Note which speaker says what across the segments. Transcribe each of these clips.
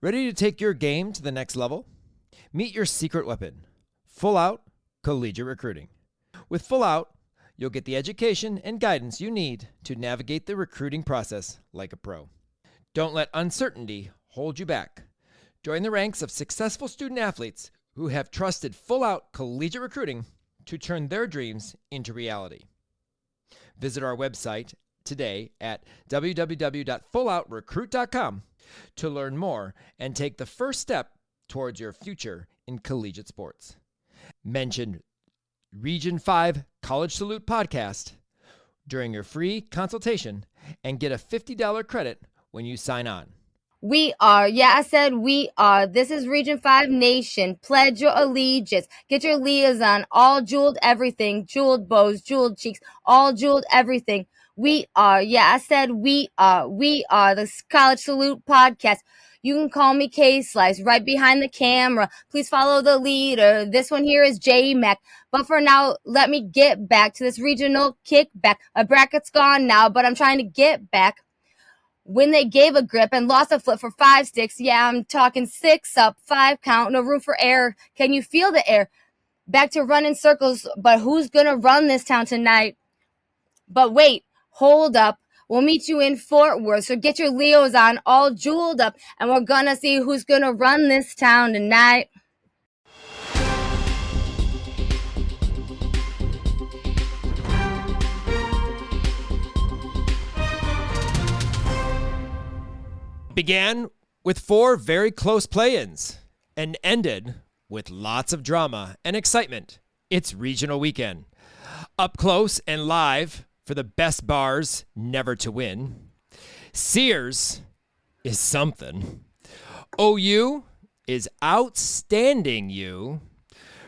Speaker 1: Ready to take your game to the next level? Meet your secret weapon, Full Out Collegiate Recruiting. With Full Out, you'll get the education and guidance you need to navigate the recruiting process like a pro. Don't let uncertainty hold you back. Join the ranks of successful student athletes who have trusted Full Out Collegiate Recruiting to turn their dreams into reality. Visit our website today at www.fulloutrecruit.com to learn more and take the first step towards your future in collegiate sports. Mention Region 5 College Salute Podcast during your free consultation and get a $50 credit when you sign on.
Speaker 2: We are. Yeah, I said we are. This is Region 5 Nation. Pledge your allegiance. Get your liaison. All jeweled everything. Jeweled bows, jeweled cheeks, all jeweled everything. We are. Yeah, I said we are. We are the College Salute Podcast. You can call me K-Slice right behind the camera. Please follow the leader. This one here is J-Mac. But for now, let me get back to this regional kickback. My bracket's gone now, but I'm trying to get back. When they gave a grip and lost a flip for 5 sticks, yeah, I'm talking 6 up, 5 count, no room for error. Can you feel the air? Back to running circles, but who's gonna run this town tonight? But wait, hold up. We'll meet you in Fort Worth, so get your Leos on, all jeweled up, and we're gonna see who's gonna run this town tonight.
Speaker 1: Began with 4 very close play-ins and ended with lots of drama and excitement. It's regional weekend. Up close and live for the best bars never to win. SEARS is something. OU is outstanding you.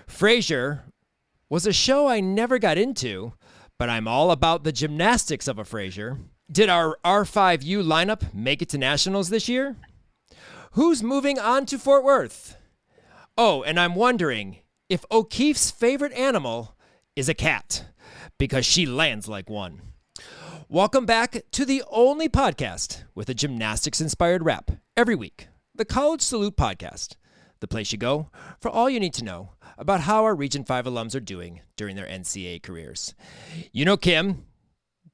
Speaker 1: Frazier was a show I never got into, but I'm all about the gymnastics of a Frazier. Did our R5U lineup make it to nationals this year? Who's moving on to Fort Worth? Oh, and I'm wondering if OKeefe's favorite animal is a cat, because she lands like one. Welcome back to the only podcast with a gymnastics-inspired rap every week, the College Salute Podcast, the place you go for all you need to know about how our Region 5 alums are doing during their NCAA careers. You know Kim,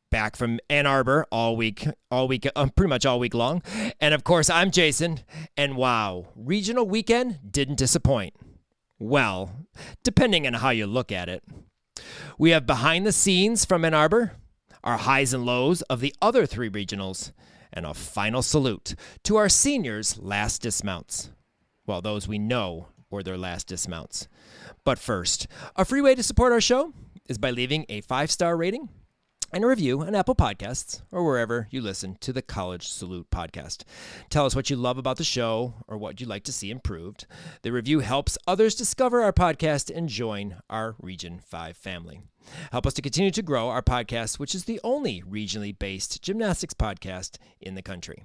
Speaker 1: back from Ann Arbor all week, pretty much all week long. And of course, I'm Jason. And wow, regional weekend didn't disappoint. Well, depending on how you look at it. We have behind the scenes from Ann Arbor, our highs and lows of the other 3 regionals, and a final salute to our seniors' last dismounts. Well, those we know were their last dismounts. But first, a free way to support our show is by leaving a 5-star rating and a review on Apple Podcasts or wherever you listen to the College Salute Podcast. Tell us what you love about the show or what you'd like to see improved. The review helps others discover our podcast and join our Region 5 family. Help us to continue to grow our podcast, which is the only regionally based gymnastics podcast in the country.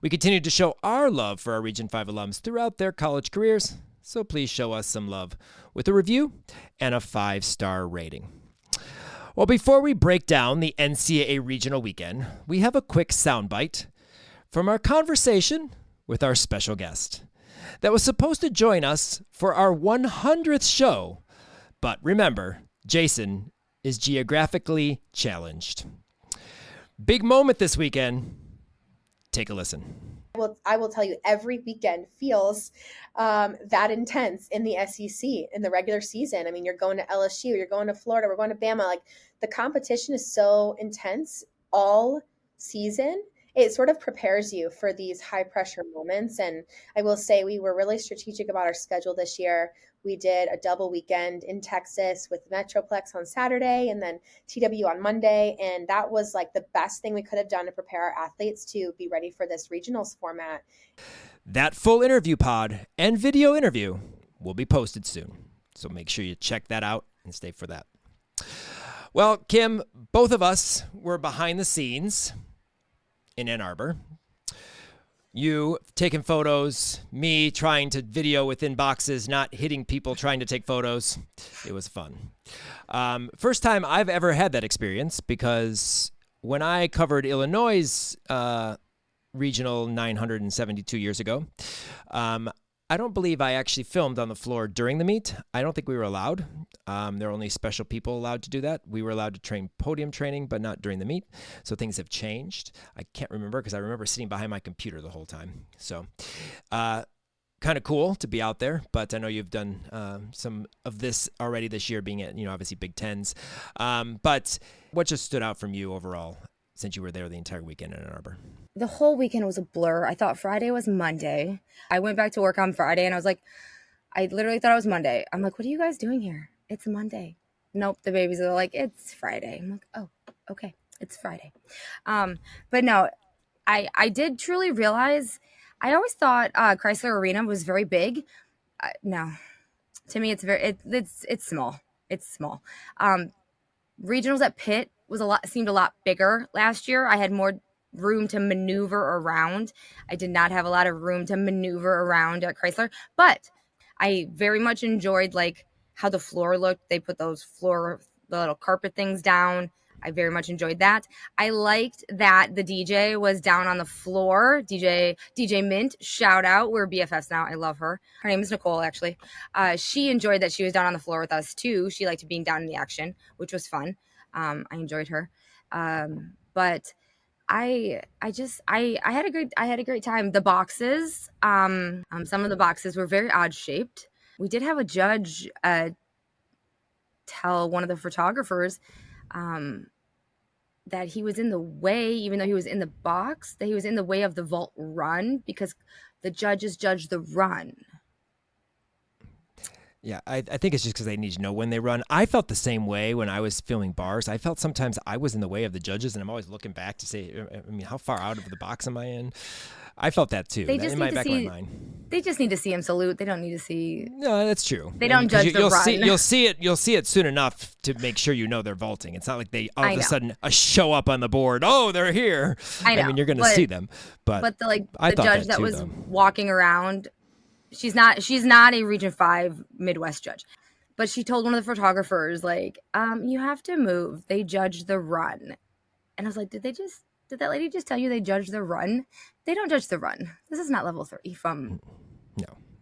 Speaker 1: We continue to show our love for our Region 5 alums throughout their college careers, so please show us some love with a review and a 5-star rating. Well, before we break down the NCAA regional weekend, we have a quick soundbite from our conversation with our special guest that was supposed to join us for our 100th show. But remember, Jason is geographically challenged. Big moment this weekend. Take a listen.
Speaker 3: Well, I will tell you, every weekend feels that intense in the SEC in the regular season. I mean, you're going to LSU, you're going to Florida, we're going to Bama. Like, the competition is so intense all season. It sort of prepares you for these high pressure moments. And I will say we were really strategic about our schedule this year. We did a double weekend in Texas with Metroplex on Saturday and then TW on Monday. And that was like the best thing we could have done to prepare our athletes to be ready for this regionals format.
Speaker 1: That full interview pod and video interview will be posted soon. So make sure you check that out and stay for that. Well, Kim, both of us were behind the scenes in Ann Arbor. You taking photos, me trying to video within boxes, not hitting people trying to take photos. It was fun. First time I've ever had that experience, because when I covered Illinois' regional 972 years ago, I don't believe I actually filmed on the floor during the meet. I don't think we were allowed. There are only special people allowed to do that. We were allowed to train podium training, but not during the meet. So things have changed. I can't remember because I remember sitting behind my computer the whole time. So kind of cool to be out there, but I know you've done some of this already this year, being at, obviously Big Tens. But what just stood out from you overall since you were there the entire weekend in Ann Arbor?
Speaker 2: The whole weekend was a blur. I thought Friday was Monday. I went back to work on Friday and I was like, I literally thought it was Monday. I'm like, what are you guys doing here? It's Monday. Nope. The babies are like, it's Friday. I'm like, oh, okay. It's Friday. But no, I did truly realize, I always thought Chrysler Arena was very big. No, to me, it's small. It's small. Regionals at Pitt seemed a lot bigger last year. I had more room to maneuver around. I did not have a lot of room to maneuver around at Chrysler, but I very much enjoyed like how the floor looked. They put the little carpet things down. I very much enjoyed that. I liked that the DJ was down on the floor. DJ Mint, shout out. We're BFFs now. I love her. Her name is Nicole, actually. She enjoyed that she was down on the floor with us too. She liked being down in the action, which was fun. I enjoyed her. But I had a great time. The boxes, some of the boxes were very odd shaped. We did have a judge tell one of the photographers that he was in the way, even though he was in the box, that he was in the way of the vault run because the judges judge the run.
Speaker 1: Yeah, I think it's just because they need to know when they run. I felt the same way when I was filming bars. I felt sometimes I was in the way of the judges, and I'm always looking back to say, how far out of the box am I in? I felt that too.
Speaker 2: They just
Speaker 1: in
Speaker 2: need
Speaker 1: my
Speaker 2: to
Speaker 1: back
Speaker 2: see.
Speaker 1: of my mind.
Speaker 2: They just need to see him salute. They don't need to see.
Speaker 1: No, that's true.
Speaker 2: They don't judge the run.
Speaker 1: You'll see it soon enough to make sure they're vaulting. It's not like they all of a sudden show up on the board. Oh, they're here.
Speaker 2: I know.
Speaker 1: I mean, you're going to see them, but
Speaker 2: the
Speaker 1: I thought
Speaker 2: judge that was walking around, she's not a Region 5 Midwest judge. But she told one of the photographers, like, you have to move. They judge the run. And I was like, did that lady just tell you they judge the run? They don't judge the run. This is not level 3 from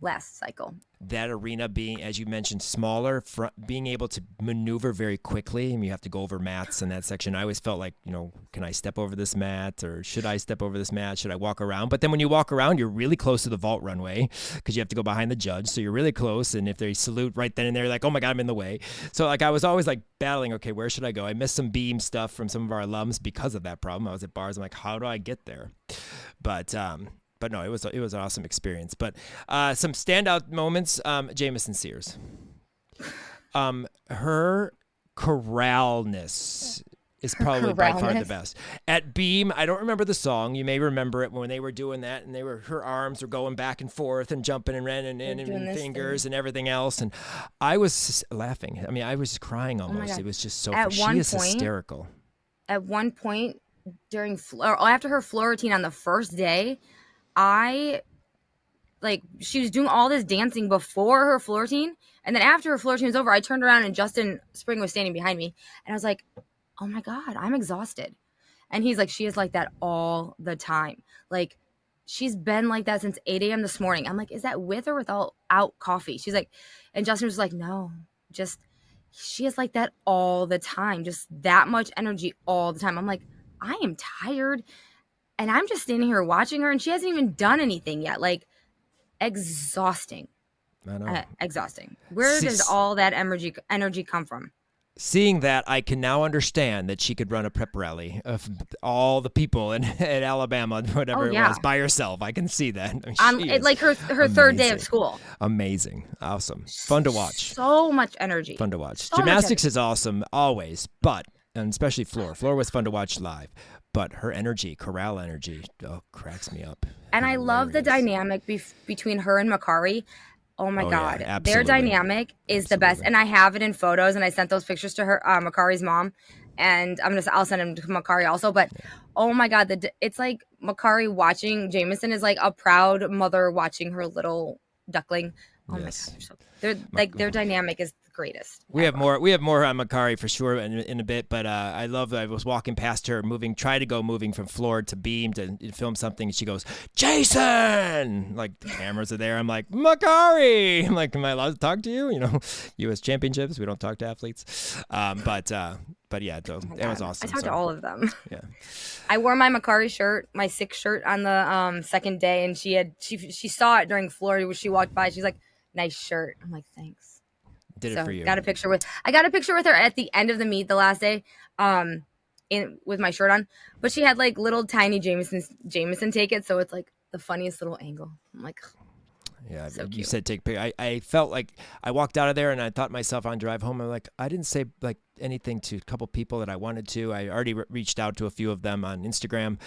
Speaker 2: last cycle.
Speaker 1: That arena being, as you mentioned, smaller, being able to maneuver very quickly, and you have to go over mats in that section. I always felt like, can I step over this mat, or should I step over this mat? Should I walk around? But then when you walk around, you're really close to the vault runway because you have to go behind the judge. So you're really close, and if they salute right then and there, like, oh my God, I'm in the way. So like I was always like battling, okay, where should I go? I missed some beam stuff from some of our alums because of that problem. I was at bars, I'm like, how do I get there? But no, it was an awesome experience. But some standout moments, Jamison SEARS. Her choralness is probably by far the best. At Beam, I don't remember the song. You may remember it when they were doing that, and her arms were going back and forth and jumping and running and fingers and everything else. And I was laughing. I mean, I was crying almost. It was just so. She is hysterical.
Speaker 2: At one point after her floor routine on the first day, she was doing all this dancing before her floor routine, and then after her floor routine was over, I turned around and Justin Spring was standing behind me, and I was like, oh my God, I'm exhausted. And he's like, she is like that all the time. Like, she's been like that since 8 a.m. this morning. I'm like, is that with or without coffee? She's like, and Justin was like, no, she is like that all the time, just that much energy all the time. I'm like, I am tired. And I'm just standing here watching her, and she hasn't even done anything yet. Like, exhausting.
Speaker 1: I know.
Speaker 2: Exhausting. Where does all that energy come from?
Speaker 1: Seeing that, I can now understand that she could run a prep rally of all the people at Alabama, whatever it was, by herself. I can see that. I mean,
Speaker 2: like her third day of school.
Speaker 1: Amazing. Awesome. Fun to watch.
Speaker 2: So much energy.
Speaker 1: Fun to watch. Gymnastics is awesome, always, and especially floor. Floor was fun to watch live. But her energy, chorale energy, cracks me up.
Speaker 2: And I love the dynamic between her and Makari. Oh my God.
Speaker 1: Yeah,
Speaker 2: their dynamic is the best. And I have it in photos, and I sent those pictures to her, Makari's mom. And I'll send them to Makari also. But oh my God, it's like Makari watching Jamison is like a proud mother watching her little duckling. Oh my gosh. Their dynamic is greatest.
Speaker 1: We have
Speaker 2: ever.
Speaker 1: more on Makari for sure in a bit, but I was walking past her moving from floor to beam to film something, and she goes, Jason! Like, the cameras are there. I'm like, Makari! I'm like, am I allowed to talk to you? You know, U.S. championships, we don't talk to athletes. But yeah, that was awesome.
Speaker 2: I talked to all of them.
Speaker 1: Yeah.
Speaker 2: I wore my Makari shirt, my 6 shirt on the second day, and she saw it during Florida when she walked by. She's like, nice shirt. I'm like, thanks.
Speaker 1: Did it for you.
Speaker 2: I got a picture with her at the end of the meet the last day, with my shirt on. But she had like little tiny Jameson take it, so it's like the funniest little angle. I'm like,
Speaker 1: yeah,
Speaker 2: so
Speaker 1: you
Speaker 2: cute.
Speaker 1: said take picture. I felt like I walked out of there and I thought myself on drive home. I'm like, I didn't say like anything to a couple people that I wanted to. I already reached out to a few of them on Instagram,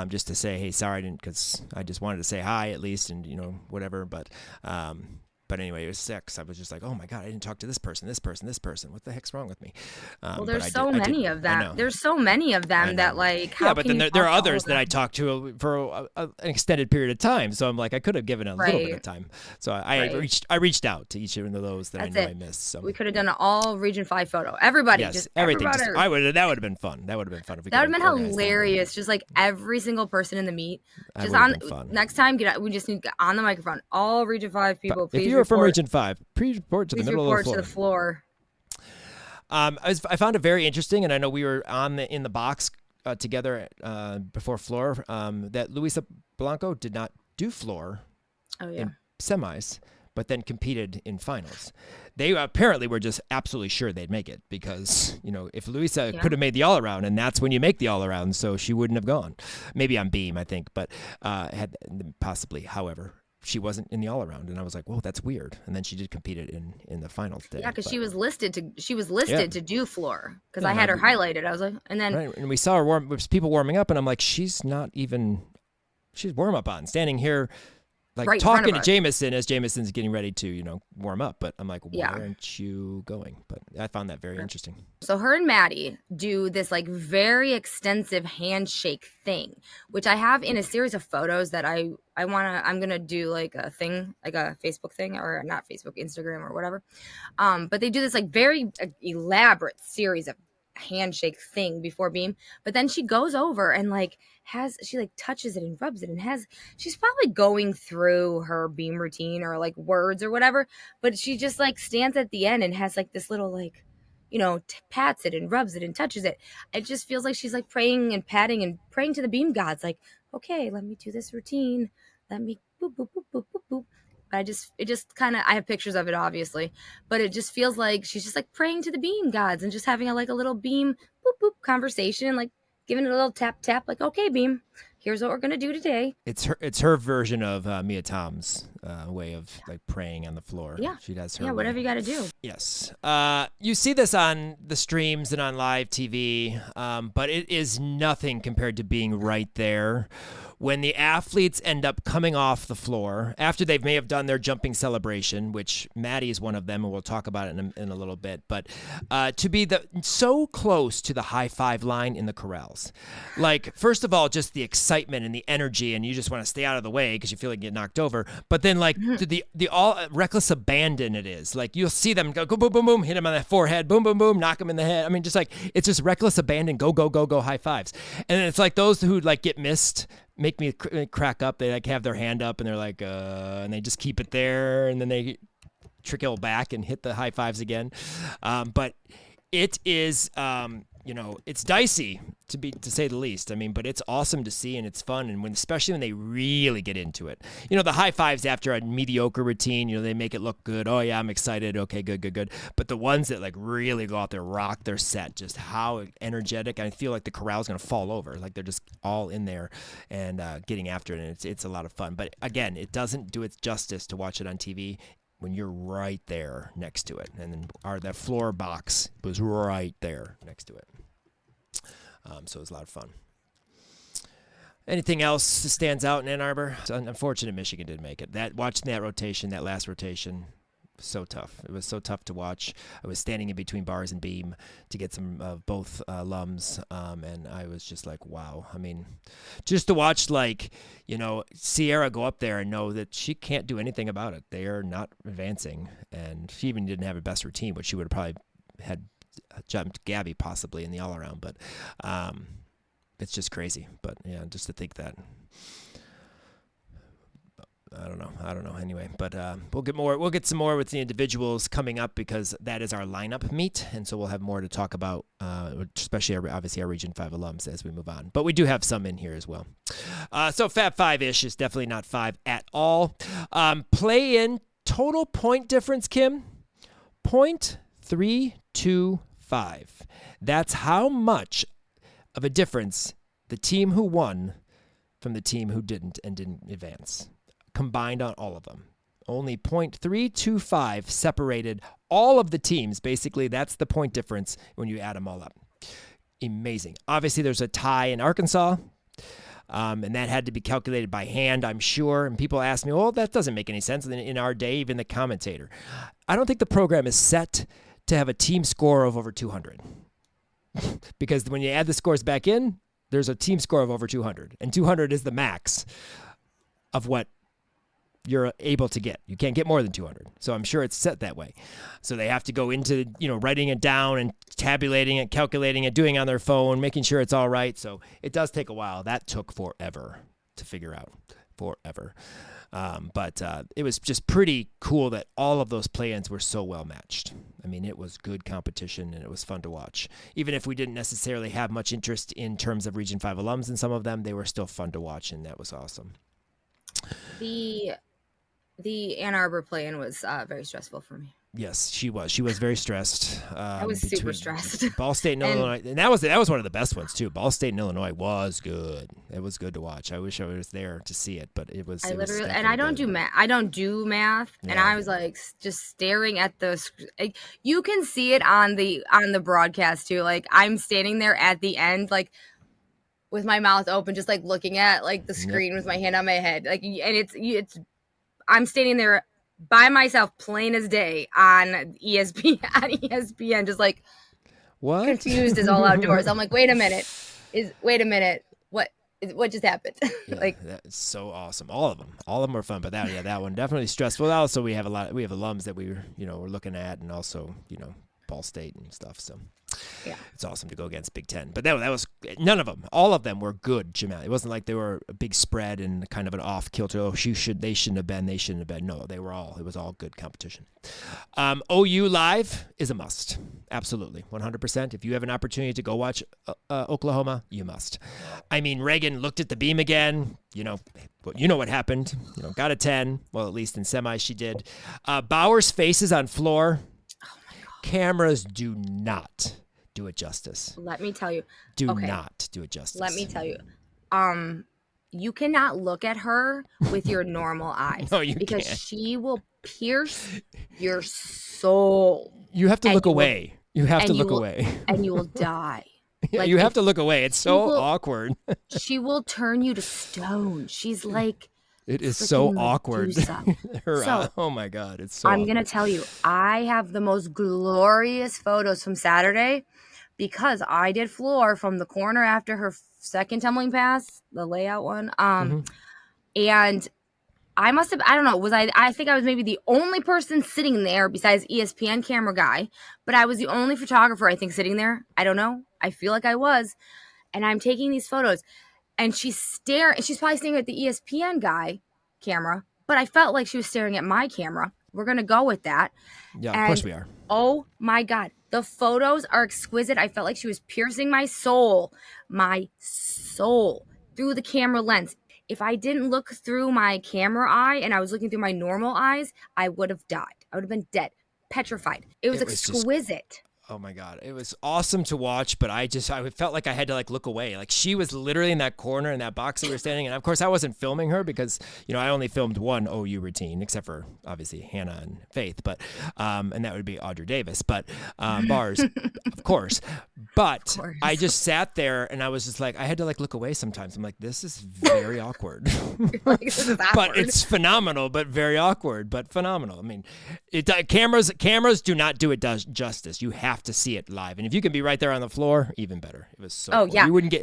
Speaker 1: just to say, hey, sorry, I didn't, because I just wanted to say hi at least, and whatever. But anyway, it was sick. So I was just like, oh my God, I didn't talk to this person. What the heck's wrong with me?
Speaker 2: Well, there's so many of them. There's so many of them that like, how
Speaker 1: yeah, but then there are others that I talked to for an extended period of time. So I'm like, I could have given a little bit of time. So I reached out to each one of those that I know I missed. So
Speaker 2: we could have done an all Region 5 photo. Everybody,
Speaker 1: yes,
Speaker 2: just
Speaker 1: everything.
Speaker 2: everybody.
Speaker 1: That would have been fun. That would have been fun if we.
Speaker 2: That would have been hilarious. Just like every single person in the meet. Just next time, we just need to get on the microphone. All Region 5 people, please.
Speaker 1: If you're from Region 5. Please report to the middle of the floor. I found it very interesting, and I know we were in the box together before floor, that Luisa Blanco did not do floor in semis, but then competed in finals. They apparently were just absolutely sure they'd make it because, if Luisa could have made the all-around, and that's when you make the all-around, so she wouldn't have gone. Maybe on beam, I think, but had possibly, however. She wasn't in the all-around, and I was like, "Whoa, that's weird." And then she did compete it in the finals day.
Speaker 2: Yeah, because she was listed to do floor because I had her highlighted. I was like, and then
Speaker 1: and we saw her people warming up, and I'm like, she's warm up on standing here, like
Speaker 2: right
Speaker 1: talking to Jameson as Jameson's getting ready to warm up. But I'm like, why aren't you going? But I found that very interesting.
Speaker 2: So her and Maddie do this like very extensive handshake thing, which I have in a series of photos that I'm gonna do like a thing, like a Facebook thing, or not Facebook, Instagram or whatever. But they do this like very elaborate series of handshake thing before beam, but then she goes over and she touches it and rubs it, and she's probably going through her beam routine or like words or whatever, but she just like stands at the end and has like this little like, pats it and rubs it and touches it. It just feels like she's like praying and patting and praying to the beam gods, like, okay, let me do this routine, let me boop boop boop boop boop boop. It just kind of, I have pictures of it obviously, but it just feels like she's just like praying to the beam gods and just having a little beam boop boop conversation, like giving it a little tap tap, like, okay, beam, here's what we're gonna do today.
Speaker 1: It's her version of Mia Tom's way of like praying on the floor.
Speaker 2: Yeah,
Speaker 1: she does her.
Speaker 2: Yeah, whatever you got to do.
Speaker 1: Yes. You see this on the streams and on live TV, but it is nothing compared to being right there. When the athletes end up coming off the floor after they may have done their jumping celebration, which Maddie is one of them, and we'll talk about it in a little bit, but to be so close to the high five line in the corrals. Like, first of all, just the excitement and the energy, and you just want to stay out of the way because you feel like you get knocked over. But then the all reckless abandon it is. Like, you'll see them go boom, boom, boom, hit him on the forehead, boom, boom, boom, knock him in the head. I mean, just like, it's just reckless abandon, go, go, go, go, high fives. And it's like those who like get missed make me crack up. They like have their hand up and they're like, and they just keep it there, and then they trickle back and hit the high fives again. But it is, it's dicey to say the least. I mean, but it's awesome to see, and it's fun, and especially when they really get into it. The high fives after a mediocre routine, they make it look good. Oh yeah, I'm excited. Okay, good. But the ones that like really go out there, rock their set, just how energetic. I feel like the corral's gonna fall over. Like they're just all in there and getting after it, and it's a lot of fun. But again, it doesn't do it justice to watch it on TV when you're right there next to it. And then that floor box was right there next to it. So it was a lot of fun. Anything else that stands out in Ann Arbor? It's unfortunate Michigan didn't make it. Watching that rotation, that last rotation, So tough. It was so tough to watch. I was standing in between bars and beam to get some of both alums, and I was just like, wow. I mean, just to watch, like, Sierra go up there and know that she can't do anything about it. They are not advancing, and she even didn't have a best routine, which she would have probably had jumped Gabby possibly in the all-around. But it's just crazy. But, yeah, just to think that. I don't know. Anyway, but we'll get some more with the individuals coming up, because that is our lineup meet, and so we'll have more to talk about, especially obviously our Region 5 alums as we move on. But we do have some in here as well. So Fab 5-ish is definitely not 5 at all. Play-in total point difference, Kim, 0.325. That's how much of a difference the team who won from the team who didn't and didn't advance. Combined on all of them. Only 0.325 separated all of the teams. Basically, that's the point difference when you add them all up. Amazing. Obviously, there's a tie in Arkansas, and that had to be calculated by hand, I'm sure. And people ask me, well, that doesn't make any sense. And in our day, even the commentator. I don't think the program is set to have a team score of over 200. Because when you add the scores back in, there's a team score of over 200. And 200 is the max of what you're able to get. You can't get more than 200. So I'm sure it's set that way. So they have to go into, writing it down and tabulating it, calculating it, doing it on their phone, making sure it's all right. So it does take a while. That took forever to figure out. Forever. But it was just pretty cool that all of those play-ins were so well matched. I mean, it was good competition, and it was fun to watch. Even if we didn't necessarily have much interest in terms of Region 5 alums in some of them, they were still fun to watch, and that was awesome.
Speaker 2: The Ann Arbor play-in was very stressful for me.
Speaker 1: Yes, she was. She was very stressed.
Speaker 2: I was super stressed.
Speaker 1: Ball State and Illinois, and that was one of the best ones too. Ball State and Illinois was good. It was good to watch. I wish I was there to see it, but it was.
Speaker 2: I don't do math. I don't do math, yeah. And I was like just staring at the. You can see it on the broadcast too. Like I'm standing there at the end, like with my mouth open, just like looking at like the screen with my hand on my head, like, and it's. I'm standing there by myself, plain as day, on ESPN, just like
Speaker 1: what?
Speaker 2: Confused as all outdoors. I'm like, wait a minute, what just happened?
Speaker 1: Yeah,
Speaker 2: like
Speaker 1: that's so awesome. All of them were fun, but that one definitely stressful. Also, we have alums that we were looking at, and also Ball State and stuff. So. Yeah, it's awesome to go against Big Ten, but that was none of them. All of them were good gymnastics. It wasn't like they were a big spread and kind of an off kilter. Oh, they shouldn't have been. No, it was all good competition. OU live is a must, absolutely, 100%. If you have an opportunity to go watch Oklahoma, you must. I mean, Reagan looked at the beam again. You know what happened. Got a 10. Well, at least in semis she did. Bauer's faces on floor. Cameras do not do it justice.
Speaker 2: Let me tell you.
Speaker 1: Not do it justice.
Speaker 2: Let me tell you. You cannot look at her with your normal eyes.
Speaker 1: No, you
Speaker 2: because
Speaker 1: can't.
Speaker 2: She will pierce your soul.
Speaker 1: You have to look away. You have to look away.
Speaker 2: And you will die.
Speaker 1: Yeah, you have to look away. It's so awkward.
Speaker 2: She will turn you to stone. She's like...
Speaker 1: It is so awkward.
Speaker 2: Oh
Speaker 1: my God, it's so
Speaker 2: I'm
Speaker 1: awkward.
Speaker 2: going to tell you, I have the most glorious photos from Saturday because I did floor from the corner after her second tumbling pass, the layout one. And I must have, I don't know, I think I was maybe the only person sitting there besides ESPN camera guy, but I was the only photographer, I think, sitting there. I don't know. I feel like I was. And I'm taking these photos. And she's probably staring at the ESPN guy camera, but I felt like she was staring at my camera. We're going to go with that.
Speaker 1: Yeah, of course we are.
Speaker 2: Oh my God. The photos are exquisite. I felt like she was piercing my soul through the camera lens. If I didn't look through my camera eye and I was looking through my normal eyes, I would have died. I would have been dead, petrified. It was exquisite.
Speaker 1: Oh my God. It was awesome to watch, but I felt like I had to like look away. Like she was literally in that corner in that box that we were standing in. And of course I wasn't filming her because, I only filmed one OU routine, except for obviously Hannah and Faith, but, and that would be Audrey Davis, but, bars, of course. But I just sat there and I was just like, I had to like look away sometimes. I'm like, this is very awkward.
Speaker 2: Like, this is awkward.
Speaker 1: But it's phenomenal, but very awkward, but phenomenal. I mean, cameras do not do it justice. You have to see it live, and if you can be right there on the floor, even better. It was so cool.
Speaker 2: Yeah,
Speaker 1: you wouldn't get,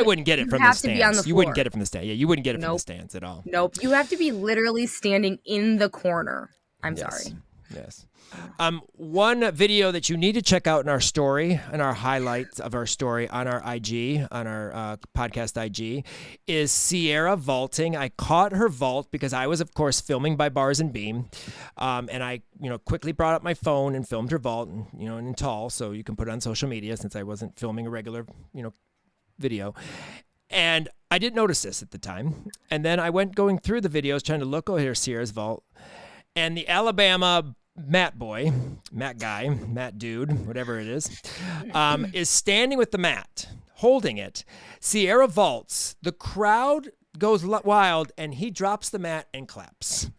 Speaker 1: wouldn't get it from the stands. You wouldn't get it from the stands. Yeah, you wouldn't get it from the stands at all.
Speaker 2: Nope, you have to be literally standing in the corner. I'm sorry.
Speaker 1: Yes. One video that you need to check out in our story, in our highlights of our story on our IG, on our podcast IG, is Sierra vaulting. I caught her vault because I was, of course, filming by Bars and Beam, and I, quickly brought up my phone and filmed her vault, and, in tall, so you can put it on social media since I wasn't filming a regular, video. And I didn't notice this at the time, and then I went going through the videos trying to look over Sierra's vault, and the Alabama Matt dude, whatever it is standing with the mat, holding it. Sierra vaults. The crowd goes wild, and he drops the mat and claps.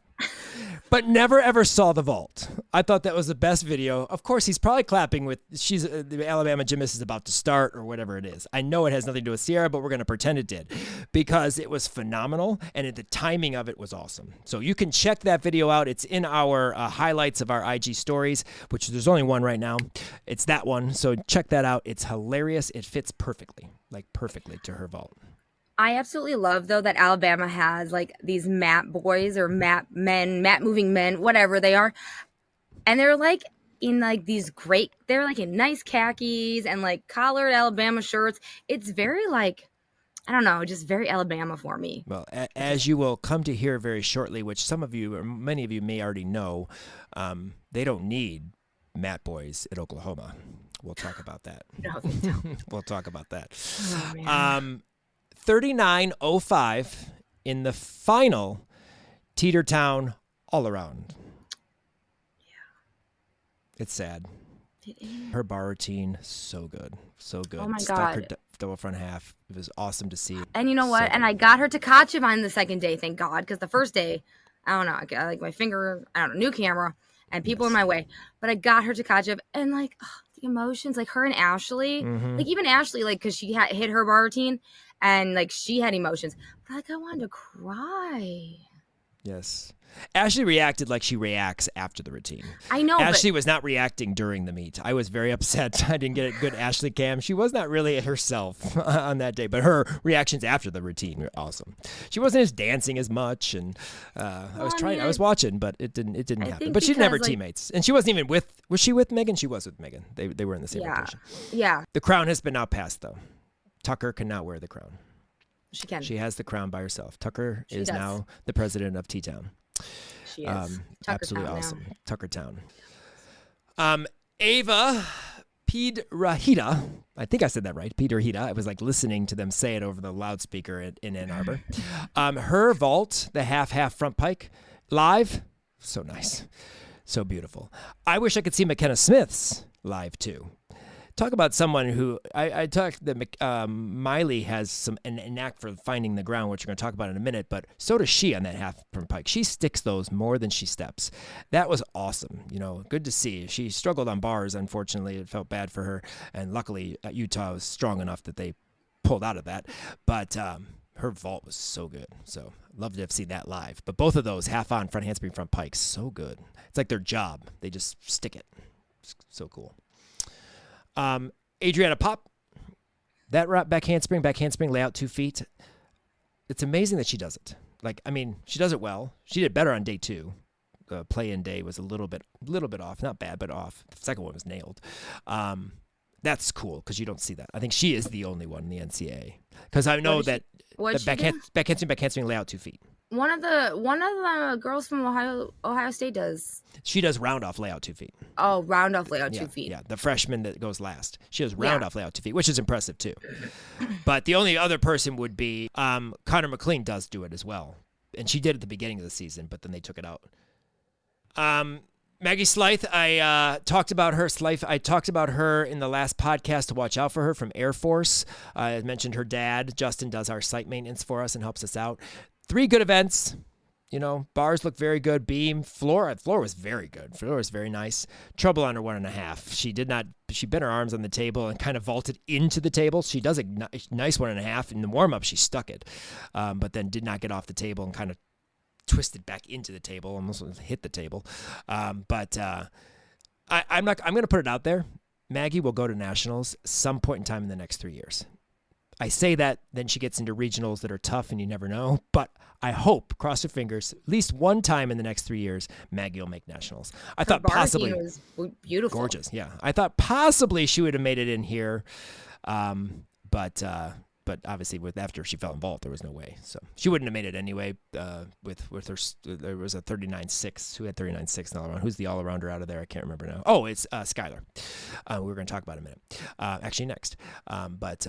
Speaker 1: But never ever saw the vault. I thought that was the best video. Of course, he's probably clapping with the Alabama gymnast is about to start or whatever it is. I know it has nothing to do with Sierra, but we're going to pretend it did because it was phenomenal and the timing of it was awesome. So you can check that video out. It's in our highlights of our IG stories, which there's only one right now. It's that one. So check that out. It's hilarious. It fits perfectly to her vault.
Speaker 2: I absolutely love, though, that Alabama has, like, these mat boys or mat moving men, whatever they are. And they're, like, in, like, they're, like, in nice khakis and, like, collared Alabama shirts. It's very, like, I don't know, just very Alabama for me.
Speaker 1: Well, as you will come to hear very shortly, which some of you or many of you may already know, they don't need mat boys at Oklahoma. We'll talk about that.
Speaker 2: No, they don't.
Speaker 1: We'll talk about that.
Speaker 2: Oh, man.
Speaker 1: 39.05 in the final Teetertown all around. Yeah. It's sad.
Speaker 2: It is.
Speaker 1: Her bar routine, so good. So good.
Speaker 2: Oh my
Speaker 1: Stuck
Speaker 2: God.
Speaker 1: her double front half. It was awesome to see.
Speaker 2: And you know what?
Speaker 1: So
Speaker 2: and I got her to Tkachev on the second day, thank God, because the first day, I don't know, I got like my finger, new camera, and people in my way. But I got her to Tkachev, and like the emotions, like her and Ashley, like even Ashley, like because she hit her bar routine. And, like, she had emotions. But, like, I wanted to cry.
Speaker 1: Yes. Ashley reacted like she reacts after the routine.
Speaker 2: I know,
Speaker 1: Ashley was not reacting during the meet. I was very upset. I didn't get a good Ashley cam. She was not really herself on that day, but her reactions after the routine were awesome. She wasn't as dancing as much, and I was watching, but it didn't happen. But she didn't have her teammates, and she wasn't even was she with Megan? She was with Megan. They were in the same rotation.
Speaker 2: Yeah.
Speaker 1: The crown has been now passed, though. Tucker cannot wear the crown.
Speaker 2: She can.
Speaker 1: She has the crown by herself. Tucker is now the president of T-Town.
Speaker 2: She is.
Speaker 1: Absolutely awesome. Tuckertown. Ava Piedrahita. I think I said that right. Piedrahita. I was like listening to them say it over the loudspeaker in Ann Arbor. Her vault, the half front pike, live. So nice. So beautiful. I wish I could see McKenna Smith's live too. Talk about someone who I talked that Miley has a knack for finding the ground, which we're going to talk about in a minute, but so does she on that half front pike. She sticks those more than she steps. That was awesome. Good to see. She struggled on bars, unfortunately. It felt bad for her, and luckily Utah was strong enough that they pulled out of that. But her vault was so good. So love to have seen that live. But both of those half on front handspring front pikes, so good. It's like their job. They just stick it. It's so cool. Adriana Pop, that back handspring, lay out 2 feet. It's amazing that she does it. She does it well. She did better on day 2. The play-in day was a little bit off. Not bad, but off. The second one was nailed. That's cool because you don't see that. I think she is the only one in the NCAA because I know that back handspring, lay out 2 feet.
Speaker 2: One of the girls from Ohio State does.
Speaker 1: She does round off layout 2 feet.
Speaker 2: Oh, round off layout 2 feet.
Speaker 1: Yeah, the freshman that goes last. She does round off layout 2 feet, which is impressive too. But the only other person would be Connor McLean does do it as well, and she did at the beginning of the season, but then they took it out. Maggie Slythe, I talked about her. I talked about her in the last podcast to watch out for her from Air Force. I mentioned her dad. Justin does our site maintenance for us and helps us out. 3 good events. Bars look very good. Beam, floor was very good. Floor was very nice. Trouble on her 1.5. She bent her arms on the table and kind of vaulted into the table. She does a nice 1.5. In the warm-up, she stuck it, but then did not get off the table and kind of twisted back into the table, almost hit the table. I'm going to put it out there. Maggie will go to nationals some point in time in the next 3 years. I say that, then she gets into regionals that are tough and you never know. But I hope, cross your fingers, at least one time in the next 3 years, Maggie will make nationals. I thought possibly
Speaker 2: was beautiful,
Speaker 1: gorgeous. Yeah, I thought possibly she would have made it in here, but obviously after she fell in vault, there was no way. So she wouldn't have made it anyway. With her, there was a 39.6. Who had 39.6 in the all around? Who's the all arounder out of there? I can't remember now. Oh, it's Skylar. We're going to talk about in a minute. Actually, next. But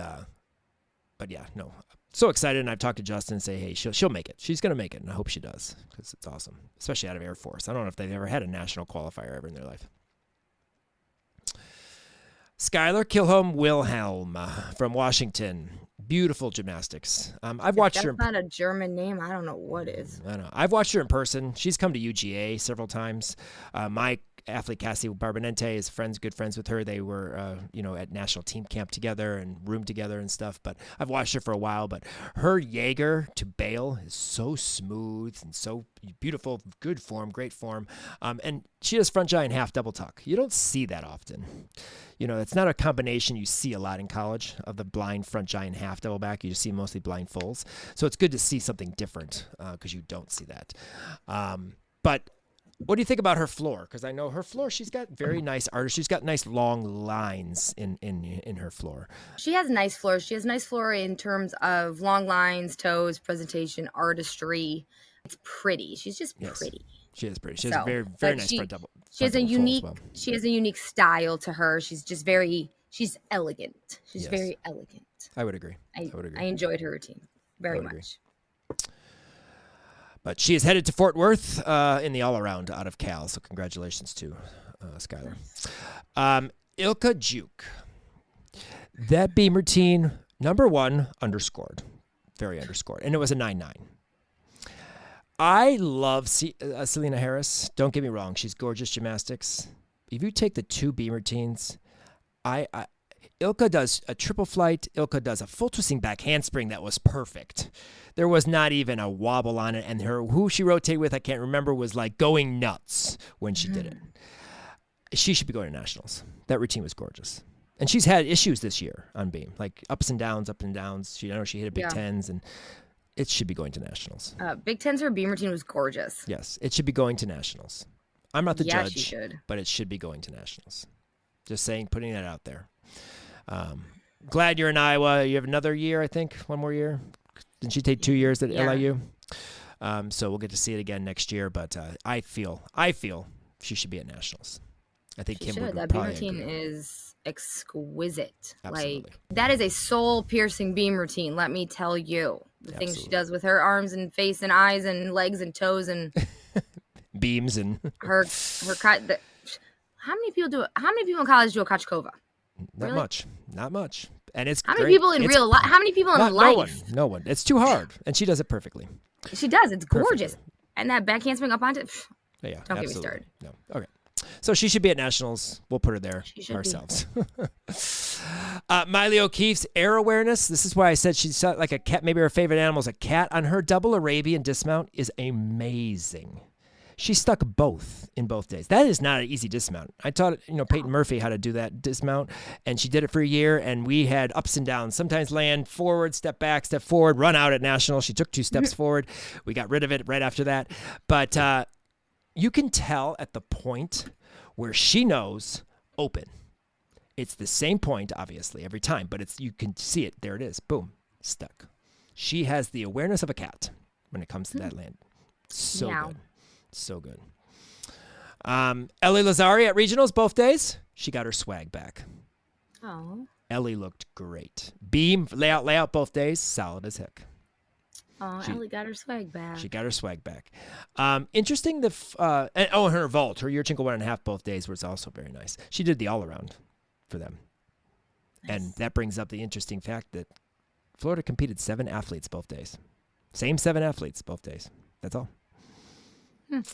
Speaker 1: yeah, no. So excited, and I've talked to Justin and say, hey, she'll make it. She's going to make it, and I hope she does because it's awesome, especially out of Air Force. I don't know if they've ever had a national qualifier ever in their life. Skylar Kilholm Wilhelm from Washington. Beautiful gymnastics. I've watched her.
Speaker 2: That's not a German name. I don't know what is.
Speaker 1: I know. I've watched her in person. She's come to UGA several times. My athlete Cassie Barbonente is good friends with her. They were, at national team camp together and roomed together and stuff. But I've watched her for a while. But her Jaeger to bail is so smooth and so beautiful, good form, great form. And she does front giant half double tuck. You don't see that often. It's not a combination you see a lot in college of the blind front giant half double back. You just see mostly blind fulls. So it's good to see something different because you don't see that. But what do you think about her floor? Because I know her floor, she's got very nice art. She's got nice long lines in her floor.
Speaker 2: She has nice floor. She has nice floor in terms of long lines, toes, presentation, artistry. It's pretty. She's just pretty.
Speaker 1: She is pretty. She has a very, very nice front double.
Speaker 2: She has a unique style to her. She's just she's elegant. She's very elegant.
Speaker 1: I would agree.
Speaker 2: I enjoyed her routine very much.
Speaker 1: But she is headed to Fort Worth in the all-around out of Cal, so congratulations to Skylar. Ilka Juke. That beam routine, number 1, underscored. Very underscored. And it was a 9.9. I love Selena Harris. Don't get me wrong. She's gorgeous gymnastics. If you take the 2 beam routines, Ilka does a triple flight. Ilka does a full twisting back handspring that was perfect. There was not even a wobble on it. And who she rotated with, I can't remember, was like going nuts when she did it. She should be going to nationals. That routine was gorgeous. And she's had issues this year on beam, like ups and downs. I know she hit a Big Tens, and it should be going to nationals.
Speaker 2: Big Tens, her beam routine was gorgeous.
Speaker 1: Yes, it should be going to nationals. I'm not the judge,
Speaker 2: she should.
Speaker 1: But it should be going to nationals. Just saying, putting that out there. Glad you're in Iowa. You have another year, I think, one more year. Didn't she take 2 years at LIU? So we'll get to see it again next year. But I feel she should be at nationals. I think Kim would
Speaker 2: that
Speaker 1: probably
Speaker 2: beam routine
Speaker 1: agree.
Speaker 2: is exquisite.
Speaker 1: Absolutely.
Speaker 2: Like, that is a soul piercing beam routine. Let me tell you, the things she does with her arms and face and eyes and legs and toes and
Speaker 1: beams and
Speaker 2: her cut. How many people in college do a Kachkova?
Speaker 1: Not much. And it's
Speaker 2: how many people in real life? How many people in life?
Speaker 1: No one. It's too hard, and she does it perfectly.
Speaker 2: She does. It's gorgeous, and that back handspring up onto.
Speaker 1: Yeah,
Speaker 2: don't get me started.
Speaker 1: No, okay. So she should be at nationals. We'll put her there ourselves. Miley O'Keefe's air awareness. This is why I said she's like a cat. Maybe her favorite animal is a cat. On her double Arabian dismount is amazing. She stuck both in both days. That is not an easy dismount. I taught Peyton Murphy how to do that dismount, and she did it for a year, and we had ups and downs. Sometimes land forward, step back, step forward, run out at nationals. She took 2 steps forward. We got rid of it right after that. But you can tell at the point where she knows open. It's the same point, obviously, every time, but you can see it. There it is. Boom. Stuck. She has the awareness of a cat when it comes to that land. So good. So good. Ellie Lazari at regionals both days. She got her swag back.
Speaker 2: Oh.
Speaker 1: Ellie looked great. Beam, layout both days. Solid as heck.
Speaker 2: Oh, Ellie got her swag back.
Speaker 1: She got her swag back. Interesting. And her vault, her Yurchenko 1.5 both days was also very nice. She did the all around for them.
Speaker 2: Nice.
Speaker 1: And that brings up the interesting fact that Florida competed 7 athletes both days. Same 7 athletes both days. That's all. And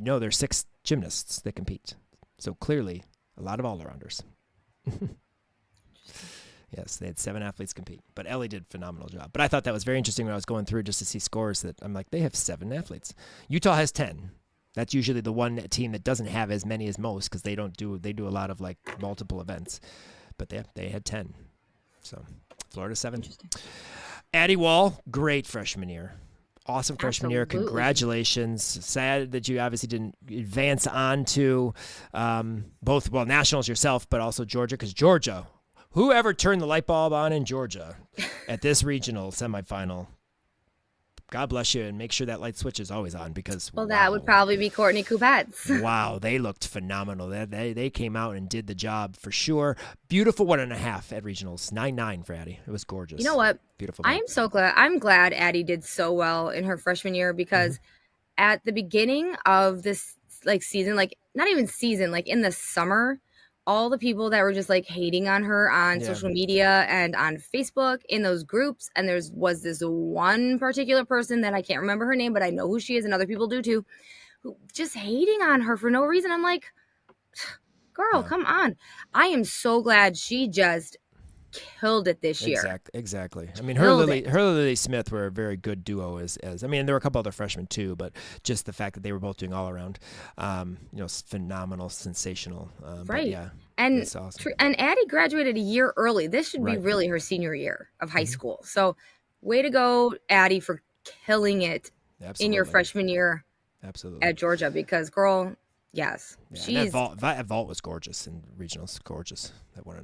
Speaker 1: there's 6 gymnasts that compete. So clearly, a lot of all-arounders. Yes, they had 7 athletes compete. But Ellie did a phenomenal job. But I thought that was very interesting when I was going through just to see scores that I'm like, they have 7 athletes. Utah has 10. That's usually the one team that doesn't have as many as most because they do a lot of like multiple events. But they had 10. So Florida 7. Addie Wall, great freshman year. Awesome freshman year. Congratulations. Sad that you obviously didn't advance on to both, nationals yourself, but also Georgia, because Georgia, whoever turned the light bulb on in Georgia at this regional semifinal, God bless you, and make sure that light switch is always on because
Speaker 2: that would probably be Courtney Kupets.
Speaker 1: Wow, they looked phenomenal. They came out and did the job for sure. Beautiful 1.5 at regionals. 9.9 for Addie. It was gorgeous.
Speaker 2: You know what?
Speaker 1: Beautiful.
Speaker 2: I am so glad. I'm glad Addie did so well in her freshman year because at the beginning of this season, not even season, in the summer, all the people that were just hating on her on social media and on Facebook in those groups. And was this one particular person that I can't remember her name, but I know who she is and other people do too, who just hating on her for no reason. I'm like, girl, come on. I am so glad she just killed it this year.
Speaker 1: Exactly. I mean, her Lily Smith were a very good duo there were a couple other freshmen too, but just the fact that they were both doing all around, phenomenal, sensational.
Speaker 2: Right.
Speaker 1: Yeah.
Speaker 2: And
Speaker 1: it's awesome.
Speaker 2: And Addie graduated a year early. This should be really her senior year of high school. So way to go, Addie, for killing it in your freshman year at Georgia because, girl, yes.
Speaker 1: Yeah, that vault was gorgeous and regionals gorgeous.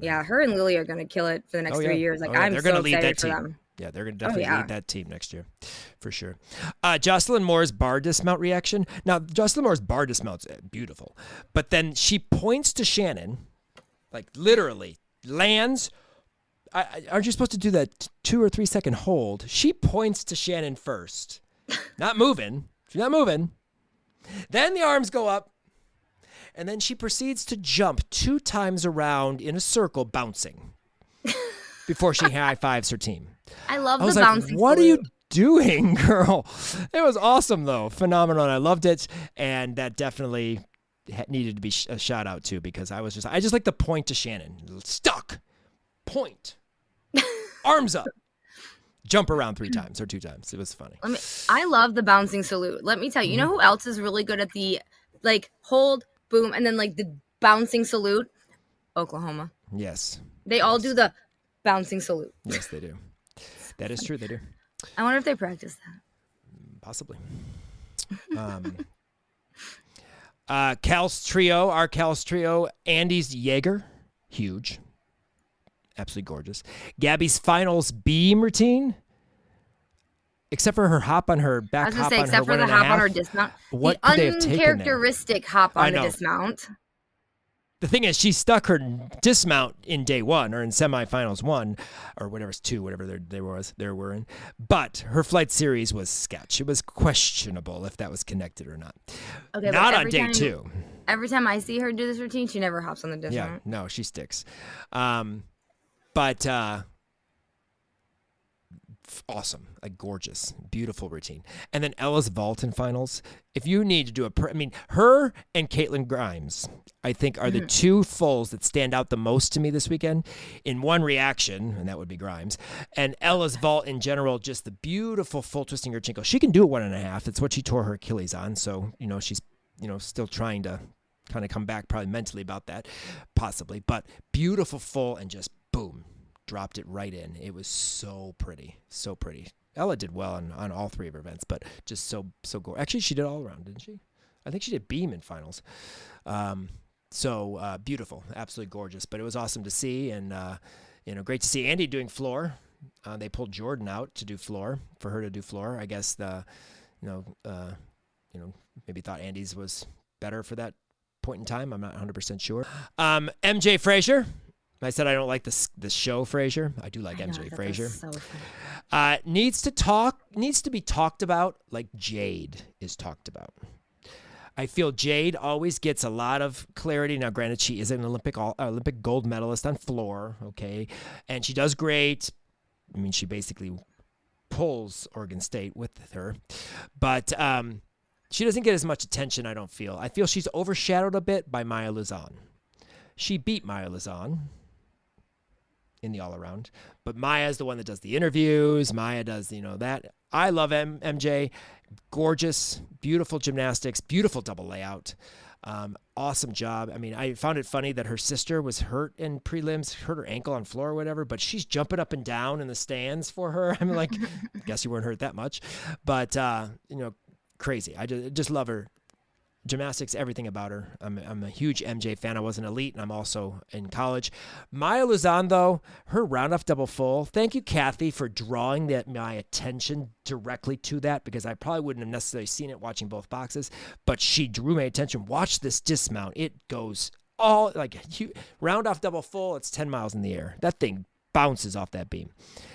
Speaker 2: Yeah, her and Lily are going to kill it for the next 3 years. I'm
Speaker 1: they're
Speaker 2: so
Speaker 1: gonna lead
Speaker 2: excited
Speaker 1: that
Speaker 2: for
Speaker 1: team.
Speaker 2: them.
Speaker 1: Yeah, they're going to definitely lead that team next year for sure. Jocelyn Moore's bar dismount reaction. Now, Jocelyn Moore's bar dismount's beautiful, but then she points to Shannon, literally lands. Aren't you supposed to do that 2 or 3 second hold? She points to Shannon first. Not moving. She's not moving. Then the arms go up. And then she proceeds to jump 2 times around in a circle, bouncing, before she high-fives her team.
Speaker 2: I love the bouncing.
Speaker 1: What are you doing, girl? It was awesome, though. Phenomenal. And I loved it. And that definitely needed to be a shout out, too, because I just like the point to Shannon. Stuck. Point. Arms up. Jump around 3 times or 2 times. It was funny.
Speaker 2: I love the bouncing salute. Let me tell you, you know who else is really good at the, hold, boom, and then the bouncing salute? Oklahoma.
Speaker 1: Yes.
Speaker 2: They all do the bouncing salute.
Speaker 1: Yes, they do. That is true. They do.
Speaker 2: I wonder if they practice that.
Speaker 1: Possibly. Cal's trio, Andy's Jaeger, huge. Absolutely gorgeous. Gabby's finals beam routine. Except for her hop on her back.
Speaker 2: I was going to say, except for the hop on her dismount.
Speaker 1: What
Speaker 2: the
Speaker 1: could they have taken
Speaker 2: uncharacteristic hop on the dismount.
Speaker 1: The thing is, she stuck her dismount in day 1 or in semifinals 1 or whatever, 2, whatever they were in. But her flight series was sketch. It was questionable if that was connected or not.
Speaker 2: Okay,
Speaker 1: not on day 2.
Speaker 2: Every time I see her do this routine, she never hops on the dismount.
Speaker 1: Yeah, no, she sticks. Awesome, gorgeous, beautiful routine. And then Ella's vault in finals. If you need to do her and Caitlin Grimes, I think, are the 2 fulls that stand out the most to me this weekend in one reaction, and that would be Grimes. And Ella's vault in general, just the beautiful full twisting Yurchenko. She can do it 1.5. It's what she tore her Achilles on. So, she's, still trying to kind of come back probably mentally about that, possibly. But beautiful full and just boom. Dropped it right in. It was so pretty, so pretty. Ella did well on all 3 of her events, but just so gorgeous. Actually, she did all around, didn't she? I think she did beam in finals. So beautiful, absolutely gorgeous. But it was awesome to see, and great to see Andy doing floor. They pulled Jordan out to do floor for her to do floor. I guess maybe thought Andy's was better for that point in time. I'm not 100% sure. MJ Frazier. I said I don't like this show, Frazier. I do like MJ Frazier. So Needs to be talked about like Jade is talked about. I feel Jade always gets a lot of clarity. Now, granted, she is an Olympic gold medalist on floor, okay, and she does great. I mean, she basically pulls Oregon State with her, but she doesn't get as much attention, I don't feel. I feel she's overshadowed a bit by Maya Luzon. She beat Maya Luzon in the all-around, but Maya's the one that does the interviews. Maya does, that. I love MJ. Gorgeous, beautiful gymnastics, beautiful double layout. Awesome job. I mean, I found it funny that her sister was hurt in prelims, hurt her ankle on floor or whatever, but she's jumping up and down in the stands for her. I'm like, guess you weren't hurt that much. But, crazy. I just love her. Gymnastics, everything about her. I'm a huge MJ fan. I was an elite, and I'm also in college. Maya Luzon, though, her round-off double full. Thank you, Kathy, for drawing my attention directly to that, because I probably wouldn't have necessarily seen it watching both boxes, but she drew my attention. Watch this dismount. It goes all like round-off double full. It's 10 miles in the air. That thing bounces off that beam.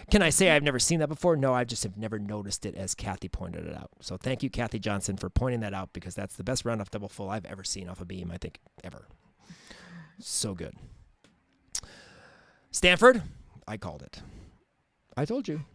Speaker 1: Can I say I've never seen that before? No, I just have never noticed it as Kathy pointed it out. So thank you, Kathy Johnson, for pointing that out, because that's the best round-off double full I've ever seen off a beam, I think, ever. So good. Stanford, I called it. I told you.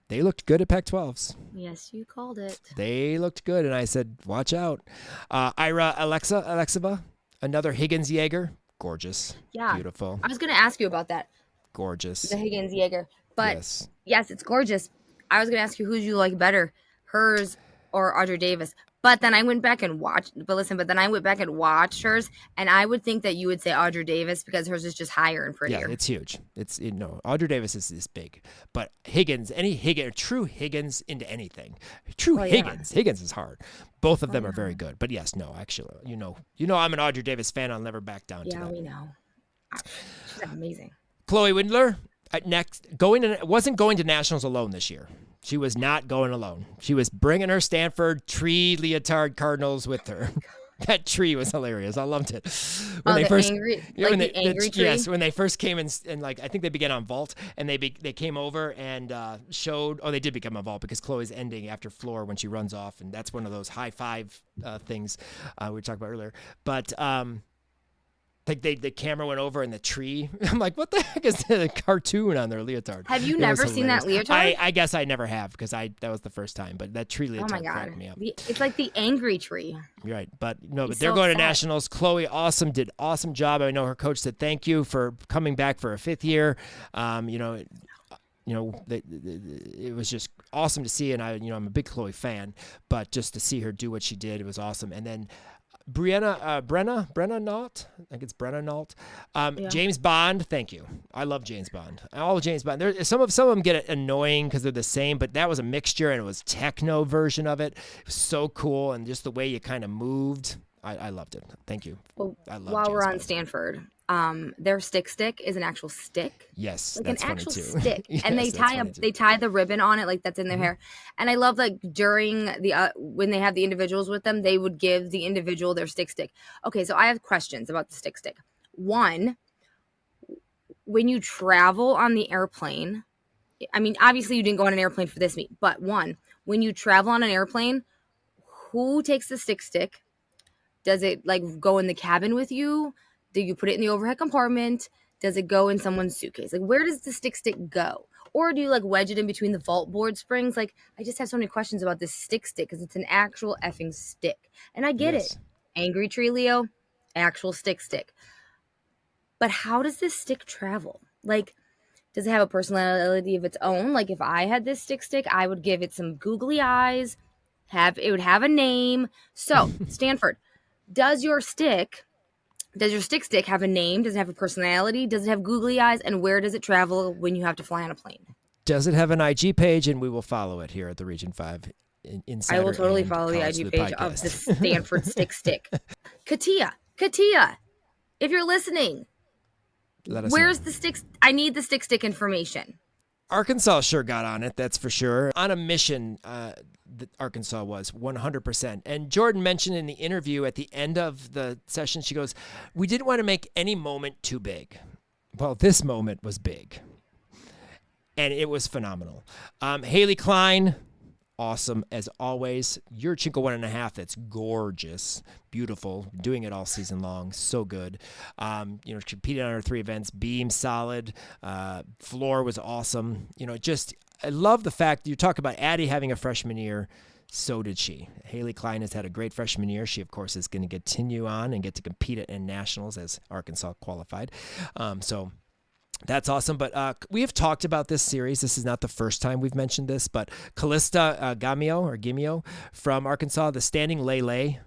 Speaker 1: They looked good at Pac-12s.
Speaker 2: Yes, you called it.
Speaker 1: They looked good, and I said, watch out. Ira Alexiva, another Higgins Jaeger. Gorgeous.
Speaker 2: Yeah.
Speaker 1: Beautiful.
Speaker 2: I was going to ask you about that.
Speaker 1: Gorgeous.
Speaker 2: The Higgins Jaeger. But
Speaker 1: yes,
Speaker 2: it's gorgeous. I was going to ask you, who you like better, hers or Audrey Davis? But then I went back and watched hers, and I would think that you would say Audrey Davis because hers is just higher and prettier.
Speaker 1: Yeah, it's huge. Audrey Davis is big. But Higgins, true Higgins into anything. Higgins is hard. Both of them are very good. But yes, no, actually, I'm an Audrey Davis fan. I'll never back down to that.
Speaker 2: Yeah, we know. She's amazing.
Speaker 1: Chloe Windler, wasn't going to nationals alone this year. She was not going alone. She was bringing her Stanford tree leotard cardinals with her. That tree was hilarious. I loved it.
Speaker 2: When the angry tree?
Speaker 1: Yes, when they first came in, and I think they began on vault, and they came over and showed. Oh, they did become on vault because Chloe's ending after floor when she runs off, and that's one of those high five things we were talking about earlier. But like the camera went over in the tree. I'm like, what the heck is the cartoon on their leotard?
Speaker 2: Have you never seen that leotard?
Speaker 1: I guess I never have, because that was the first time. But that tree leotard cracked me up.
Speaker 2: It's like the angry tree.
Speaker 1: You're right, but they're going to nationals. Chloe did awesome job. I know her coach said thank you for coming back for a fifth year. It was just awesome to see, and I'm a big Chloe fan, but just to see her do what she did, it was awesome. And then Brenna Nault. I think it's Brenna Nault. James Bond. Thank you. I love James Bond. All of James Bond. Some of them get annoying because they're the same, but that was a mixture, and it was techno version of it. It was so cool, and just the way you kind of moved. I loved it. Thank you.
Speaker 2: Well,
Speaker 1: I love
Speaker 2: while
Speaker 1: James
Speaker 2: we're on
Speaker 1: Bond.
Speaker 2: Stanford, their stick is an actual stick.
Speaker 1: Yes,
Speaker 2: like
Speaker 1: that's
Speaker 2: an
Speaker 1: funny
Speaker 2: actual
Speaker 1: too.
Speaker 2: stick,
Speaker 1: Yes,
Speaker 2: and they tie the ribbon on it, like that's in their hair. And I love, like, during the when they have the individuals with them, they would give the individual their stick. Okay, so I have questions about the stick. One, when you travel on the airplane, I mean, obviously you didn't go on an airplane for this meet, but one, when you travel on an airplane, who takes the stick? Does it like go in the cabin with you? Do you put it in the overhead compartment? Does it go in someone's suitcase? Like, where does the stick go? Or do you like wedge it in between the vault board springs? Like, I just have so many questions about this stick because it's an actual effing stick. And I get it. Angry tree Leo, actual stick. But how does this stick travel? Like, does it have a personality of its own? Like, if I had this stick, I would give it some googly eyes. It would have a name. So, Stanford, does your stick have a name? Does it have a personality? Does it have googly eyes? And where does it travel when you have to fly on a plane?
Speaker 1: Does it have an IG page? And we will follow it here at the Region 5 Insider.
Speaker 2: I will totally follow the IG page of the Stanford stick. Katia, if you're listening, where's the stick? I need the stick information.
Speaker 1: Arkansas sure got on it, that's for sure. On a mission, Arkansas was 100%. And Jordan mentioned in the interview at the end of the session, she goes, we didn't want to make any moment too big. Well, this moment was big. and it was phenomenal. Haley Klein, awesome as always. Yurchenko 1.5. That's gorgeous, beautiful. Doing it all season long, so good. Competed on her 3 events. Beam solid. Floor was awesome. I love the fact you talk about Addie having a freshman year. So did she. Haley Klein has had a great freshman year. She, of course, is going to continue on and get to compete at nationals as Arkansas qualified. So that's awesome. But we have talked about this series. This is not the first time we've mentioned this, but Callista Gimio from Arkansas, the standing Lele.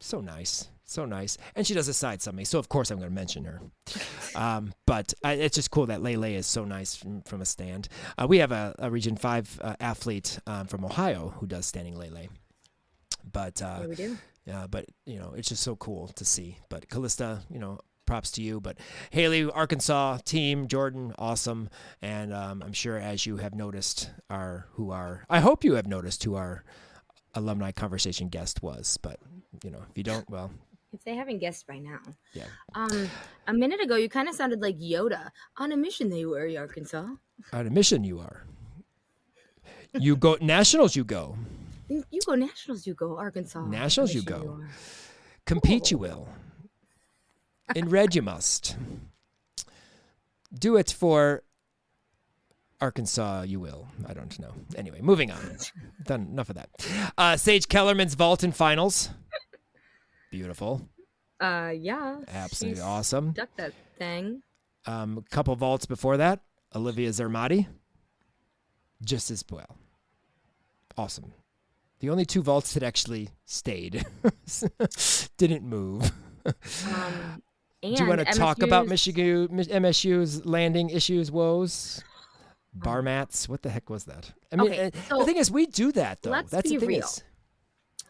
Speaker 1: So nice. So nice. And she does a side something. So, of course, I'm going to mention her. But it's just cool that Lele is so nice from a stand. We have a Region 5 athlete from Ohio who does standing Lele. But,
Speaker 2: Yeah, we do.
Speaker 1: but it's just so cool to see. But Callista, props to you. But Haley, Arkansas team, Jordan, awesome. And I'm sure as you have noticed I hope you have noticed who our alumni conversation guest was. But, if you don't, well.
Speaker 2: If they haven't guessed by now.
Speaker 1: Yeah.
Speaker 2: A minute ago, you kind of sounded like Yoda. On a mission they were, Arkansas.
Speaker 1: On a mission you are. You go nationals, you go.
Speaker 2: You go nationals, you go, Arkansas.
Speaker 1: Nationals, you
Speaker 2: Mission
Speaker 1: go.
Speaker 2: are.
Speaker 1: Compete, you will. In red, you must. Do it for Arkansas, you will. I don't know. Anyway, moving on. Done enough of that. Sage Kellerman's vault in finals. Beautiful.
Speaker 2: Yeah.
Speaker 1: Absolutely
Speaker 2: she's
Speaker 1: awesome.
Speaker 2: Duck that thing.
Speaker 1: A couple vaults before that, Olivia Zermati. Just as well. Awesome. The only 2 vaults that actually stayed. Didn't move. Do you want to talk about MSU's landing issues, woes? Bar mats? What the heck was that? I mean,
Speaker 2: Okay,
Speaker 1: the
Speaker 2: so
Speaker 1: thing is, we do that, though.
Speaker 2: let's
Speaker 1: That's
Speaker 2: be
Speaker 1: the thing
Speaker 2: real.
Speaker 1: is.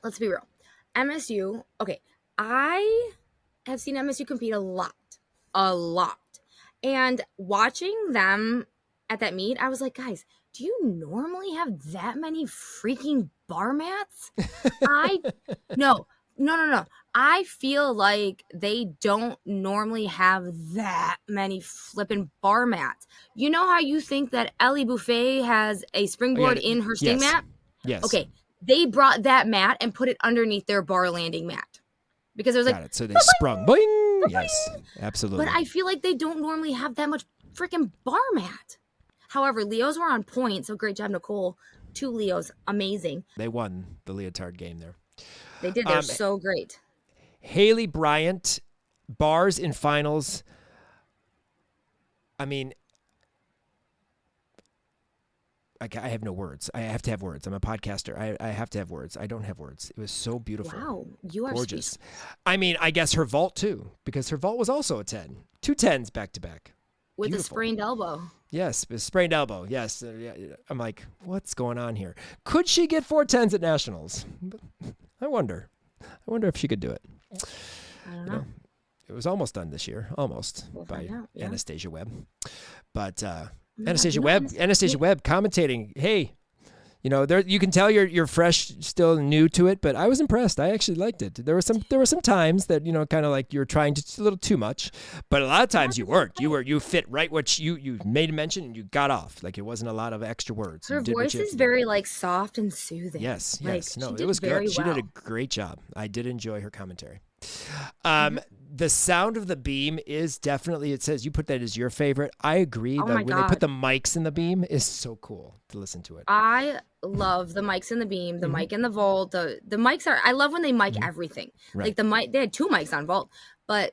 Speaker 2: Let's be real. MSU, okay, I have seen MSU compete a lot. And watching them at that meet, I was like, guys, do you normally have that many freaking bar mats? No. I feel like they don't normally have that many flipping bar mats. You know how you think that Ellie Buffet has a springboard in her sting mat?
Speaker 1: Yes.
Speaker 2: Okay. They brought that mat and put it underneath their bar landing mat. Because it was
Speaker 1: Got
Speaker 2: like,
Speaker 1: it. So they sprung. Boing! Yes, absolutely.
Speaker 2: but I feel like they don't normally have that much freaking bar mat. However, Leos were on point, so great job, Nicole. 2 Leos, amazing.
Speaker 1: They won the leotard game there.
Speaker 2: They did. They're so great.
Speaker 1: Haley Bryant, bars in finals. I mean, I have no words. I have to have words. I'm a podcaster. I have to have words. I don't have words. It was so beautiful.
Speaker 2: Wow, you are
Speaker 1: gorgeous.
Speaker 2: Sweet.
Speaker 1: I mean, I guess her vault too, because her vault was also a 10. 2 10s back to back.
Speaker 2: With
Speaker 1: Beautiful.
Speaker 2: a sprained elbow.
Speaker 1: Yes, a sprained elbow. Yes. I'm like, what's going on here? Could she get 4 10s at nationals? I wonder if she could do it.
Speaker 2: I don't know.
Speaker 1: It was almost done this year, almost
Speaker 2: We'll
Speaker 1: by
Speaker 2: find out, yeah.
Speaker 1: Anastasia Webb. But
Speaker 2: Yeah,
Speaker 1: Anastasia
Speaker 2: Anastasia-
Speaker 1: Webb commentating. Hey, there you can tell you're fresh, still new to it. But I was impressed. I actually liked it. There were some times that kind of like you were trying to a little too much, but a lot of times you weren't. You fit right what you made a mention and you got off. Like it wasn't a lot of extra words.
Speaker 2: Her
Speaker 1: You did what
Speaker 2: voice
Speaker 1: you had
Speaker 2: is
Speaker 1: to do.
Speaker 2: very like soft and soothing.
Speaker 1: Yes.
Speaker 2: Like,
Speaker 1: No,
Speaker 2: she
Speaker 1: it
Speaker 2: did
Speaker 1: was
Speaker 2: very
Speaker 1: good. She did a
Speaker 2: well.
Speaker 1: great job. I did enjoy her commentary.
Speaker 2: Mm-hmm.
Speaker 1: The sound of the beam is definitely, it says you put that as your favorite. I agree.
Speaker 2: Oh
Speaker 1: that
Speaker 2: my
Speaker 1: when they put
Speaker 2: God.
Speaker 1: the mics in the beam is so cool to listen to it.
Speaker 2: I love the mics in the beam, the mic in the vault. The mics are. I love when they mic everything.
Speaker 1: Right.
Speaker 2: Like the mic, they had 2 mics on vault, but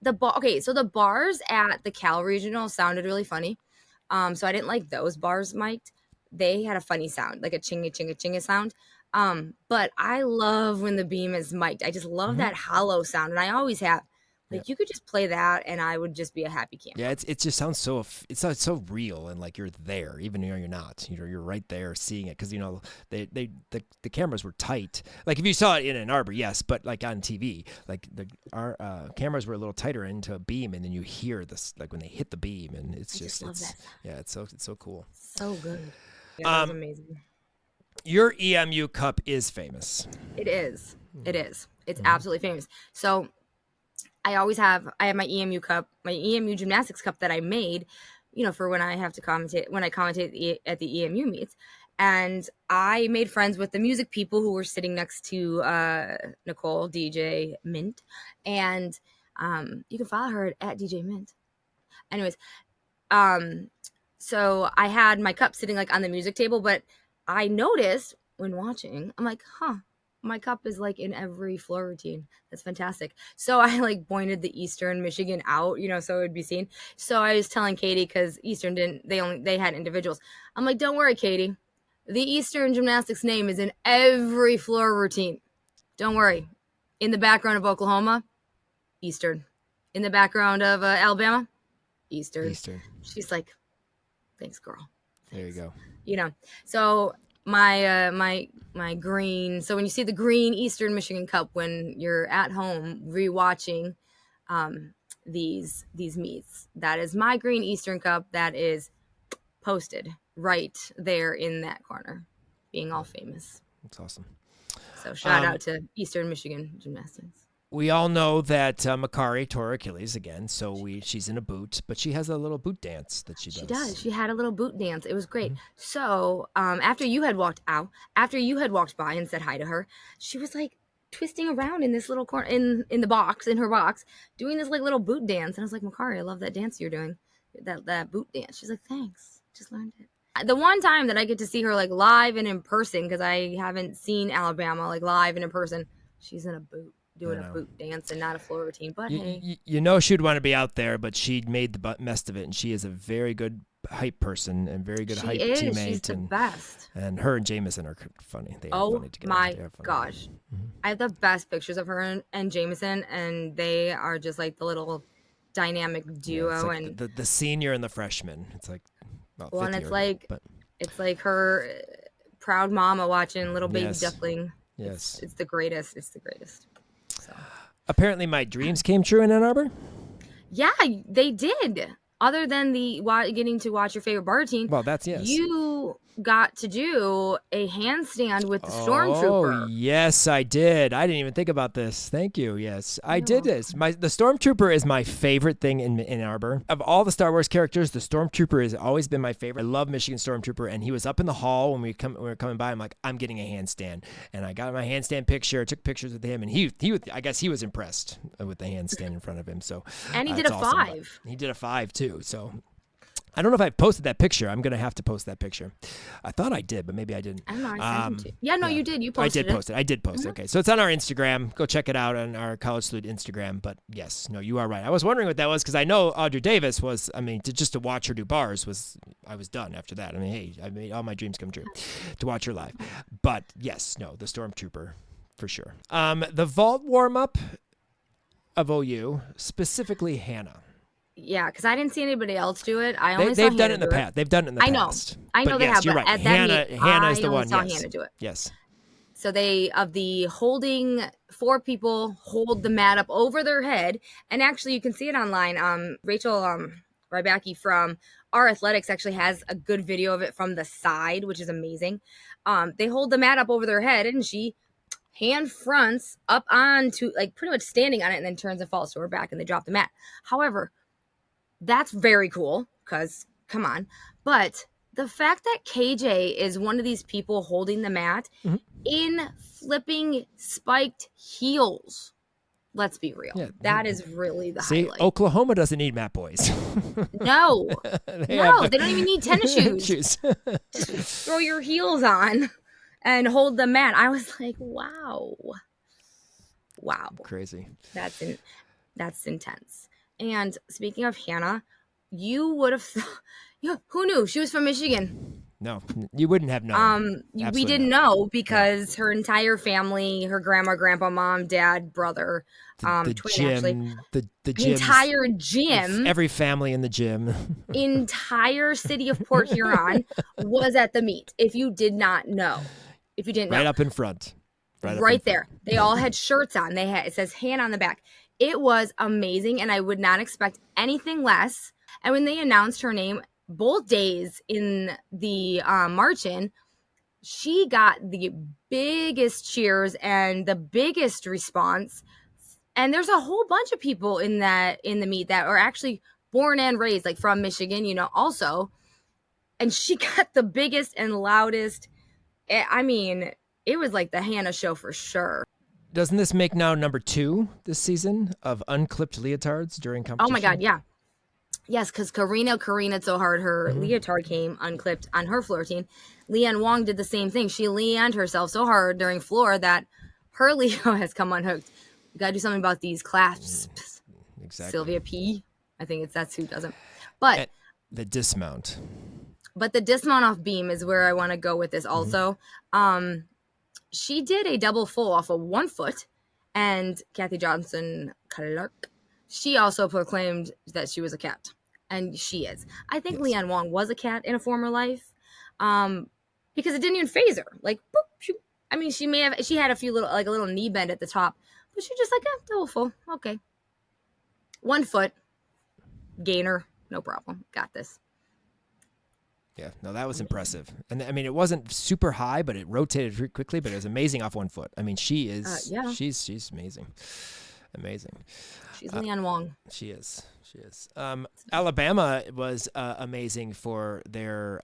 Speaker 2: okay, so the bars at the Cal Regional sounded really funny. So I didn't like those bars mic'd. They had a funny sound, like a chinga chinga chinga sound. But I love when the beam is mic'd. I just love that hollow sound, and I always have. Like you could just play that, and I would just be a happy camper.
Speaker 1: Yeah, it just sounds so so real and like you're there, even though you're not. You're right there seeing it because the cameras were tight. Like if you saw it in Ann Arbor, yes, but like on TV, like our cameras were a little tighter into a beam, and then you hear this like when they hit the beam, and it's
Speaker 2: love that.
Speaker 1: yeah, it's so cool.
Speaker 2: So good. Yeah, that was amazing.
Speaker 1: Your EMU cup is famous.
Speaker 2: It is. It is. It's absolutely famous. So I have my EMU cup, my EMU gymnastics cup that I made, for when I have to commentate, when I commentate at the EMU meets. And I made friends with the music people who were sitting next to Nicole, DJ Mint. And you can follow her at DJ Mint. Anyways, so I had my cup sitting like on the music table, but I noticed when watching, I'm like, my cup is like in every floor routine. That's fantastic. So I like pointed the Eastern Michigan out, so it would be seen. So I was telling Katie, because Eastern they had individuals. I'm like, don't worry, Katie. The Eastern Gymnastics name is in every floor routine. Don't worry. In the background of Oklahoma, Eastern. In the background of Alabama, Eastern. She's like, thanks, girl. Thanks.
Speaker 1: There you go.
Speaker 2: So my green. So when you see the green Eastern Michigan Cup, when you're at home rewatching these meets, that is my green Eastern Cup. That is posted right there in that corner, being all famous.
Speaker 1: That's awesome.
Speaker 2: So shout out to Eastern Michigan Gymnastics.
Speaker 1: We all know that Makari tore Achilles again, so she's in a boot, but she has a little boot dance that she does.
Speaker 2: She does. She had a little boot dance. It was great. Mm-hmm. So after you had walked by and said hi to her, she was like twisting around in this little corner in her box, doing this like little boot dance. And I was like, Makari, I love that dance you're doing, that boot dance. She's like, thanks. Just learned it. The one time that I get to see her like live and in person, because I haven't seen Alabama like live and in person, she's in a boot doing a boot dance and not a floor routine. But hey,
Speaker 1: she'd want to be out there, but she made the best of it, and she is a very good hype person and very good hype teammate.
Speaker 2: She's the best.
Speaker 1: And her and Jamison are funny. They are funny together.
Speaker 2: My gosh, I have the best pictures of her and Jamison, and they are just like the little dynamic duo.
Speaker 1: It's like
Speaker 2: and
Speaker 1: the senior and the freshman. It's like.
Speaker 2: Well, and it's like her proud mama watching little baby duckling.
Speaker 1: Yes,
Speaker 2: it's the greatest. It's the greatest. So.
Speaker 1: Apparently, my dreams came true in Ann Arbor.
Speaker 2: Yeah, they did. Other than getting to watch your favorite bar team.
Speaker 1: Well, that's yes.
Speaker 2: You got to do a handstand with the stormtrooper.
Speaker 1: Oh, yes, I did. I didn't even think about this. Thank you. Yes, I did this. The stormtrooper is my favorite thing in Ann Arbor. Of all the Star Wars characters, the stormtrooper has always been my favorite. I love Michigan Stormtrooper, and he was up in the hall when we were coming by. I'm like, I'm getting a handstand, and I got my handstand picture. I took pictures with him, and he I guess he was impressed with the handstand in front of him. So
Speaker 2: and he did a 5.
Speaker 1: He did a 5 too. So I don't know if I posted that picture. I'm going to have to post that picture. I thought I did, but maybe I didn't.
Speaker 2: I don't know. I sent it to you. You did. You posted it.
Speaker 1: I did post it. Okay. So it's on our Instagram. Go check it out on our College Salute Instagram. But yes, no, you are right. I was wondering what that was because I know Audrey Davis was, just to watch her do bars I was done after that. Hey, I made all my dreams come true to watch her live. But yes, no, the Stormtrooper for sure. The vault warm-up of OU, specifically Hannah.
Speaker 2: Yeah, because I didn't see anybody else do it.
Speaker 1: They've done it in the past. They've done it in the past.
Speaker 2: I know they have.
Speaker 1: You're
Speaker 2: but
Speaker 1: right.
Speaker 2: At that
Speaker 1: Hannah is the one.
Speaker 2: I saw Hannah do it.
Speaker 1: Yes.
Speaker 2: So of the holding, 4 people hold the mat up over their head, and actually you can see it online. Rachel Rybacki from Our Athletics actually has a good video of it from the side, which is amazing. They hold the mat up over their head, and she hand fronts up onto like pretty much standing on it, and then turns and falls to her back, and they drop the mat. However, that's very cool because, come on. But the fact that KJ is one of these people holding the mat in flipping spiked heels, let's be real. Yeah. That is really the highlight.
Speaker 1: Oklahoma doesn't need mat boys.
Speaker 2: No. They don't even need tennis shoes. Just throw your heels on and hold the mat. I was like, wow.
Speaker 1: Crazy.
Speaker 2: That's intense. And speaking of Hannah, you would have who knew she was from Michigan?
Speaker 1: No, you wouldn't have known.
Speaker 2: We didn't know because her entire family, her grandma, grandpa, mom, dad, brother,
Speaker 1: the
Speaker 2: twin
Speaker 1: gym,
Speaker 2: actually,
Speaker 1: the
Speaker 2: entire gym,
Speaker 1: every family in the gym,
Speaker 2: entire city of Port Huron was at the meet. If you did not know, if you didn't know,
Speaker 1: right up in front,
Speaker 2: right there, they all had shirts on. It says Hannah on the back. It was amazing, and I would not expect anything less. And when they announced her name, both days in the march-in, she got the biggest cheers and the biggest response. And there's a whole bunch of people in the meet that are actually born and raised like from Michigan, you know, also. And she got the biggest and loudest. I mean, it was like the Hannah show for sure.
Speaker 1: Doesn't this make now number 2 this season of unclipped leotards during competition?
Speaker 2: Oh my God, yeah. Yes, because Karina'd so hard her leotard came unclipped on her floor routine. Leanne Wong did the same thing. She leaned herself so hard during floor that her Leo has come unhooked. You gotta do something about these clasps.
Speaker 1: Exactly.
Speaker 2: Sylvia P. I think that's who doesn't. But
Speaker 1: the dismount.
Speaker 2: But the dismount off beam is where I want to go with this also. She did a double full off of 1 foot, and Kathy Johnson Clark, she also proclaimed that she was a cat, and she is. I think Leanne Wong was a cat in a former life, because it didn't even phase her. Like, boop, I mean, she had a few little, like a little knee bend at the top, but she just like, double full, okay. 1 foot, gainer, no problem, got this.
Speaker 1: Yeah, no, that was impressive. And I mean, it wasn't super high, but it rotated pretty quickly, but it was amazing off 1 foot. I mean, she is, she's amazing. Amazing.
Speaker 2: She's Leanne Wong.
Speaker 1: She is. Alabama was amazing for their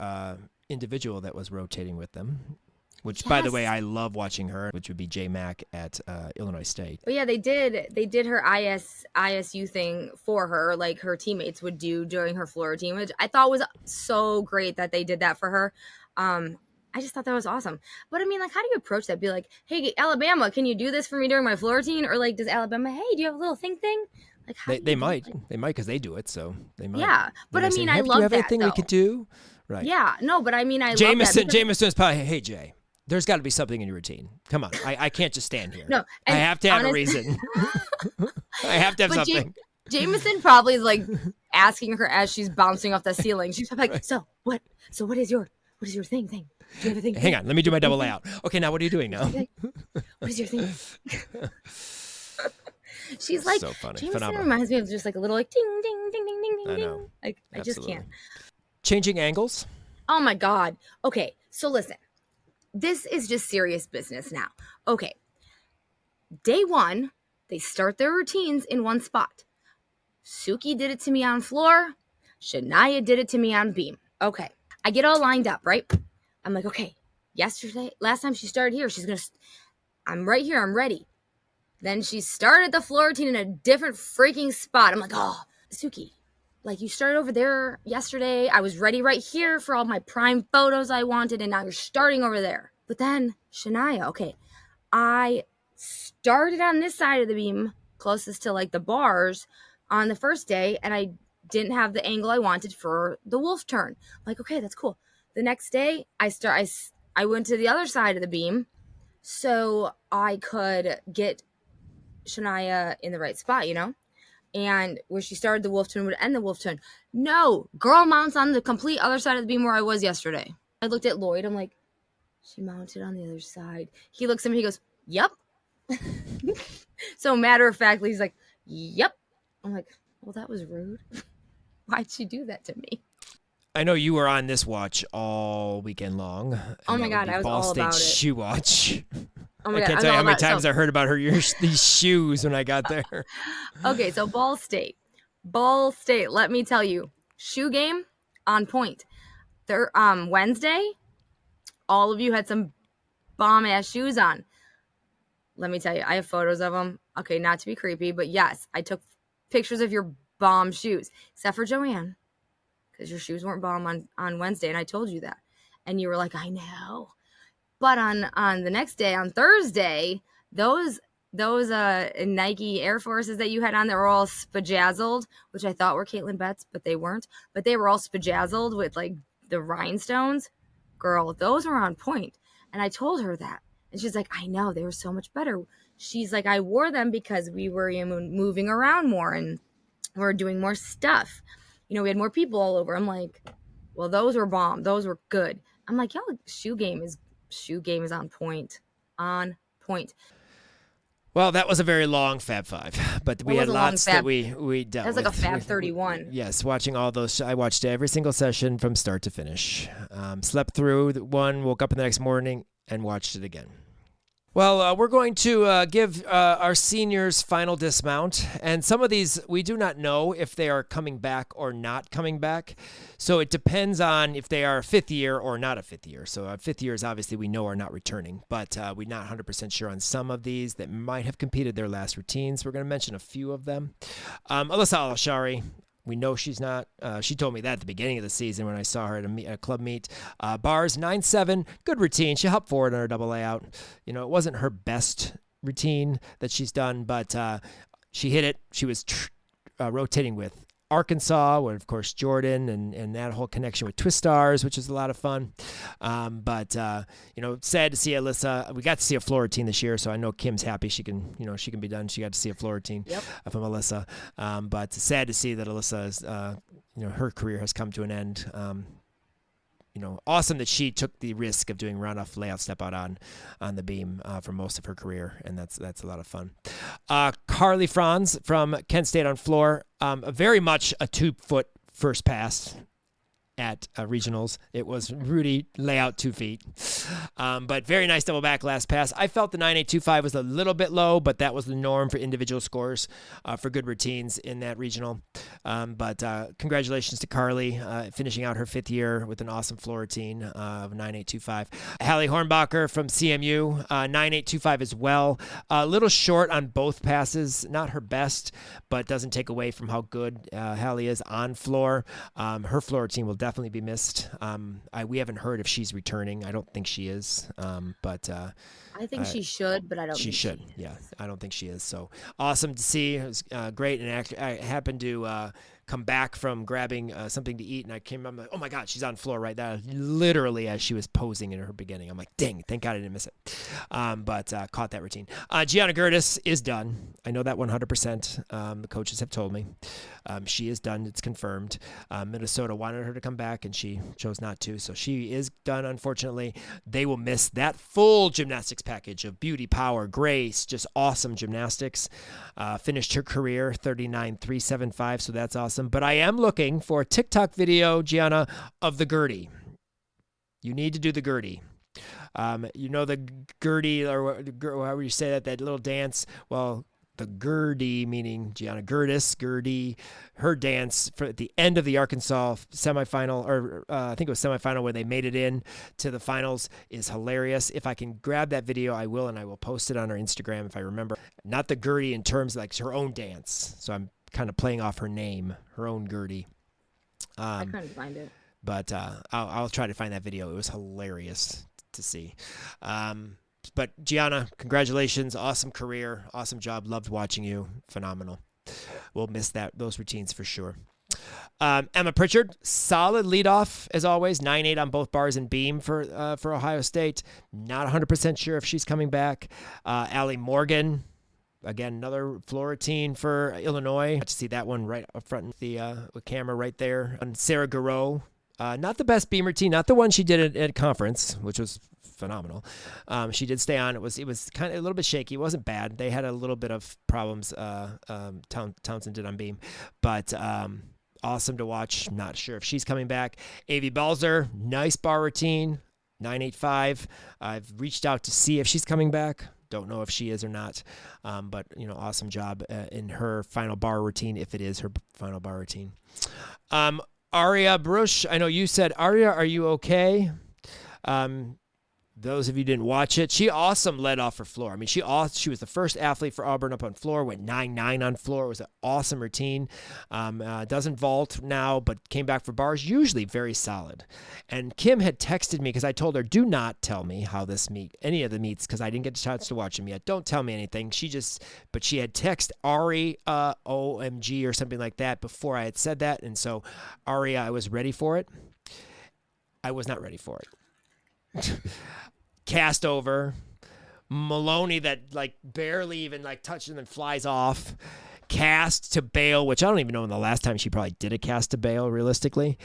Speaker 1: individual that was rotating with them, which, by the way, I love watching her, which would be J Mack at Illinois State.
Speaker 2: But yeah, they did her ISU thing for her, like her teammates would do during her floor routine, which I thought was so great that they did that for her. I just thought that was awesome. But I mean, like, how do you approach that? Be like, hey, Alabama, can you do this for me during my floor routine? Or like, does Alabama, hey, do you have a little thing? Like, how
Speaker 1: they might because they do it, so they might.
Speaker 2: Yeah, but I mean, I love that.
Speaker 1: Do you have anything we could do? Right.
Speaker 2: Yeah, no, but I mean, I love that.
Speaker 1: Jameson's probably, hey, Jay. There's got to be something in your routine. Come on. I can't just stand here.
Speaker 2: No,
Speaker 1: I have to have a reason. I have to have something.
Speaker 2: Jameson probably is like asking her as she's bouncing off the ceiling. She's like, right. So what is your thing? Do you have a thing?
Speaker 1: Hang on. Let me do my double layout. Okay, now what are you doing now?
Speaker 2: What is your thing? She's like,
Speaker 1: so funny.
Speaker 2: Jameson
Speaker 1: Phenomenal.
Speaker 2: reminds me of just like a little like ding, ding, ding, ding, ding, ding,
Speaker 1: I know.
Speaker 2: Like, I just can't.
Speaker 1: Changing angles?
Speaker 2: Oh my God. Okay, so listen. This is just serious business now. Okay. Day 1, they start their routines in one spot. Suki did it to me on floor. Shania did it to me on beam. Okay. I get all lined up, right? I'm like, okay, last time she started here, I'm right here, I'm ready. Then she started the floor routine in a different freaking spot. I'm like, oh, Suki, like you started over there yesterday. I was ready right here for all my prime photos I wanted, and now you're starting over there. But then Shania, okay, I started on this side of the beam, closest to like the bars on the first day, and I didn't have the angle I wanted for the wolf turn. I'm like, okay, that's cool. The next day, I went to the other side of the beam so I could get Shania in the right spot, you know? And where she started the wolf turn would end the wolf turn. No, girl mounts on the complete other side of the beam where I was yesterday. I looked at Lloyd. I'm like, she mounted on the other side. He looks at me. He goes, yep. So matter of factly, he's like, yep. I'm like, well, that was rude. Why'd she do that to me?
Speaker 1: I know you were on this watch all weekend long.
Speaker 2: Oh my God, I was
Speaker 1: Ball
Speaker 2: all
Speaker 1: State
Speaker 2: about it.
Speaker 1: Shoe watch.
Speaker 2: Oh my
Speaker 1: I
Speaker 2: God,
Speaker 1: can't tell you how many times I heard about these shoes when I got there.
Speaker 2: Okay, so Ball State, let me tell you, shoe game on point. Wednesday, all of you had some bomb ass shoes on. Let me tell you, I have photos of them. Okay, not to be creepy, but yes, I took pictures of your bomb shoes, except for Joanne, because your shoes weren't bomb on Wednesday, and I told you that, and you were like, I know. But on the next day, on Thursday, those Nike Air Forces that you had on that were all spajazzled, which I thought were Caitlin Betts, but they weren't. But they were all spajazzled with like the rhinestones. Girl, those were on point. And I told her that. And she's like, I know, they were so much better. She's like, I wore them because we were moving around more and we're doing more stuff. You know, we had more people all over. I'm like, well, those were bomb. Those were good. I'm like, yo, shoe game is on point. On point.
Speaker 1: Well, that was a very long Fab Five, but we had lots that we dealt with.
Speaker 2: That was like a Fab 31.
Speaker 1: Yes, watching all those. I watched every single session from start to finish. Slept through one, woke up the next morning, and watched it again. Well, we're going to give our seniors final dismount. And some of these, we do not know if they are coming back or not coming back. So it depends on if they are a fifth year or not a fifth year. So fifth years, obviously, we know are not returning. But we're not 100% sure on some of these that might have competed their last routines. We're going to mention a few of them. Alyssa Al-Ashari. We know she's not. She told me that at the beginning of the season when I saw her at a club meet. Bars 9-7, good routine. She hopped forward on her double layout. You know, it wasn't her best routine that she's done, but she hit it. She was rotating with Arkansas, with, of course, Jordan and that whole connection with Twist Stars, which is a lot of fun. But sad to see Alyssa. We got to see a floor routine this year, so I know Kim's happy. She can be done. She got to see a floor routine from Alyssa. But sad to see that Alyssa's, her career has come to an end. Awesome that she took the risk of doing runoff layout step out on the beam for most of her career, and that's a lot of fun. Carly Franz from Kent State on floor, very much a 2-foot first pass at regionals. It was Rudy layout 2 feet, but very nice double back last pass. I felt the 9.825 was a little bit low, but that was the norm for individual scores for good routines in that regional. But congratulations to Carly, finishing out her 5th year with an awesome floor routine of 9.825. Hallie Hornbacher from CMU, 9.825 as well. A little short on both passes, not her best, but doesn't take away from how good Hallie is on floor. Her floor routine will definitely be missed. We haven't heard if she's returning. I don't think she is, but
Speaker 2: I think she should, but I don't.
Speaker 1: She should. Yeah, I don't think she is. So awesome to see. It was great, and I happened to come back from grabbing something to eat, and I'm like, oh my God, she's on the floor right there, literally as she was posing in her beginning. I'm like, dang, thank God I didn't miss it. But caught that routine. Gianna Gertis is done. I know that 100%. The coaches have told me. She is done. It's confirmed. Minnesota wanted her to come back, and she chose not to. So she is done, unfortunately. They will miss that full gymnastics package of beauty, power, grace, just awesome gymnastics. Finished her career 39.375, so that's awesome. But I am looking for a TikTok video, Gianna, of the Gertie. You need to do the Gertie. The Gertie, or however you say that little dance. Well, the Gertie, meaning Gianna Gertie, her dance at the end of the Arkansas semifinal, or I think it was semifinal where they made it in to the finals, is hilarious. If I can grab that video, I will, and I will post it on our Instagram if I remember. Not the Gertie in terms of like her own dance. So I'm kind of playing off her name, her own Gertie.
Speaker 2: I couldn't find it.
Speaker 1: But I'll try to find that video. It was hilarious to see. But Gianna, congratulations. Awesome career. Awesome job. Loved watching you. Phenomenal. We'll miss those routines for sure. Emma Pritchard, solid leadoff as always. 9.8 on both bars and beam for Ohio State. Not 100% sure if she's coming back. Allie Morgan, again, another floor routine for Illinois. Got to see that one right up front in the camera right there. And Sarah Garreau, not the best beam routine, not the one she did at conference, which was phenomenal. She did stay on. It was kind of a little bit shaky. It wasn't bad. They had a little bit of problems. Townsend did on beam, but awesome to watch. Not sure if she's coming back. Avi Balzer, nice bar routine, 9.85. I've reached out to see if she's coming back. Don't know if she is or not, but awesome job in her final bar routine, if it is her final bar routine. Aria Brush, I know you said, Aria, are you okay? Those of you who didn't watch it, she awesome led off her floor. I mean, she was the first athlete for Auburn up on floor, went 9.9 on floor. It was an awesome routine. Doesn't vault now, but came back for bars, usually very solid. And Kim had texted me because I told her, do not tell me how any of the meets, because I didn't get a chance to watch them yet. Don't tell me anything. But she had texted Ari, OMG or something like that before I had said that. And so Aria, I was ready for it. I was not ready for it. Cast over. Maloney that barely even touches and then flies off. Cast to bail, which I don't even know when the last time she probably did a cast to bail realistically.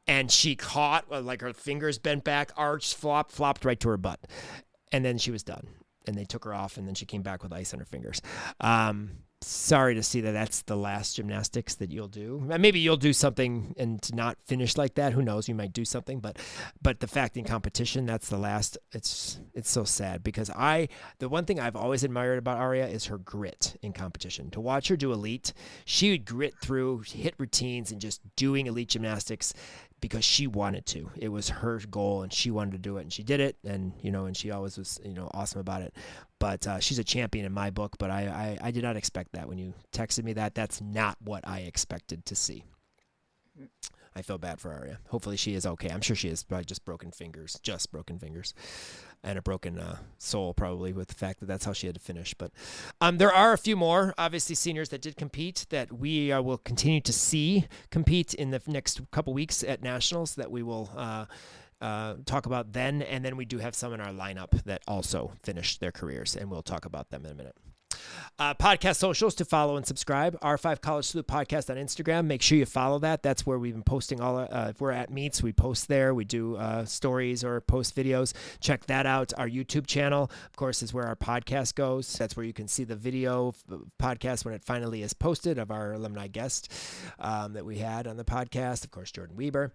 Speaker 1: And she caught, her fingers bent back, arched, flopped right to her butt. And then she was done. And they took her off, and then she came back with ice on her fingers. sorry to see that that's the last gymnastics that you'll do. Maybe you'll do something and to not finish like that. Who knows? You might do something, but the fact in competition, that's the last. It's so sad because the one thing I've always admired about Aria is her grit in competition. To watch her do elite, she would grit through, hit routines, and just doing elite gymnastics because she wanted to. It was her goal, and she wanted to do it, and she did it, and and she always was awesome about it. But she's a champion in my book, but I did not expect that. When you texted me that, that's not what I expected to see. I feel bad for Aria. Hopefully she is okay. I'm sure she is probably just broken fingers, and a broken soul probably with the fact that that's how she had to finish. But there are a few more, obviously, seniors that did compete that we will continue to see compete in the next couple weeks at nationals that we will talk about then. And then we do have some in our lineup that also finished their careers, and we'll talk about them in a minute. Podcast socials to follow and subscribe. R5 College Salute Podcast on Instagram. Make sure you follow that. That's where we've been posting all. If we're at meets, we post there. We do stories or post videos. Check that out. Our YouTube channel, of course, is where our podcast goes. That's where you can see the video podcast when it finally is posted of our alumni guest that we had on the podcast. Of course, Jordan Weber.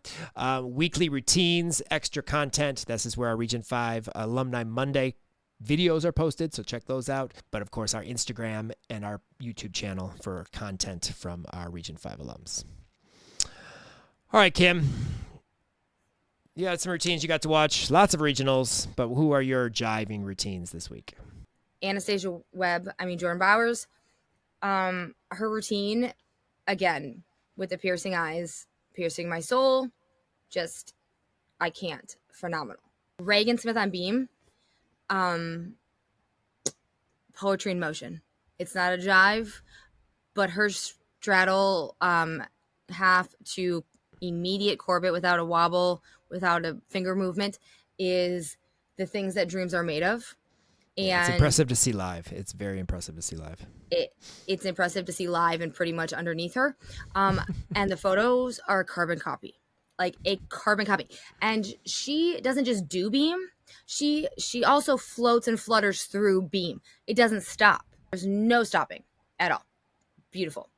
Speaker 1: Weekly routines, extra content. This is where our Region 5 Alumni Monday videos are posted, so check those out. But of course, our Instagram and our YouTube channel for content from our Region 5 alums. All right, Kim. You had some routines you got to watch, lots of regionals, but who are your jiving routines this week?
Speaker 2: Jordan Bowers. Her routine, again, with the piercing eyes, piercing my soul, just, I can't. Phenomenal. Reagan Smith on beam. Poetry in motion. It's not a jive, but her straddle half to immediate Corbett without a wobble, without a finger movement is the things that dreams are made of. And
Speaker 1: it's impressive to see live. It's very impressive to see live.
Speaker 2: It's impressive to see live and pretty much underneath her. And the photos are a carbon copy, like a carbon copy. And she doesn't just do beam. She also floats and flutters through beam. It doesn't stop. There's no stopping at all. Beautiful.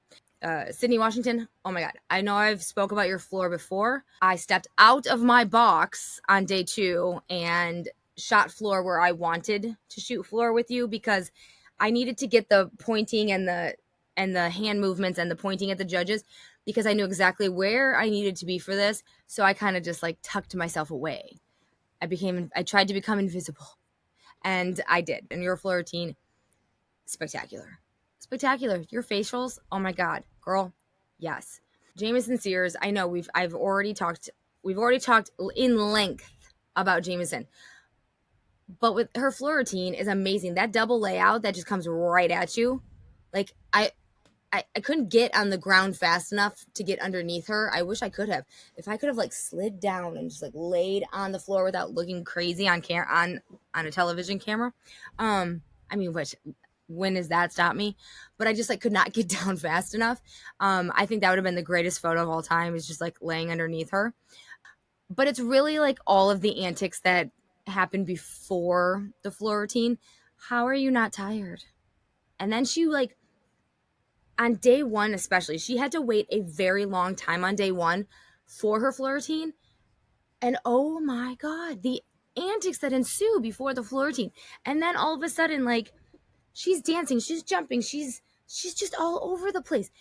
Speaker 2: Sydney Washington, oh my God. I know I've spoke about your floor before. I stepped out of my box on day 2 and shot floor where I wanted to shoot floor with you because I needed to get the pointing and the hand movements and the pointing at the judges because I knew exactly where I needed to be for this. So I kind of just like tucked myself away. I tried to become invisible, and I did. And your floor routine, spectacular. Your facials, oh my God, girl, yes. Jamison SEARS, I know we've already talked in length about Jamison, but with her floor routine is amazing. That double layout that just comes right at you, like I couldn't get on the ground fast enough to get underneath her. I wish I could have. If I could have like slid down and just like laid on the floor without looking crazy on a television camera. When does that stop me? But I just like could not get down fast enough. I think that would have been the greatest photo of all time, is just like laying underneath her. But it's really like all of the antics that happened before the floor routine. How are you not tired? And then she like, on day 1 especially, she had to wait a very long time on day 1 for her floor routine. And oh my God, the antics that ensue before the floor routine. And then all of a sudden, like, she's dancing, she's jumping, she's just all over the place.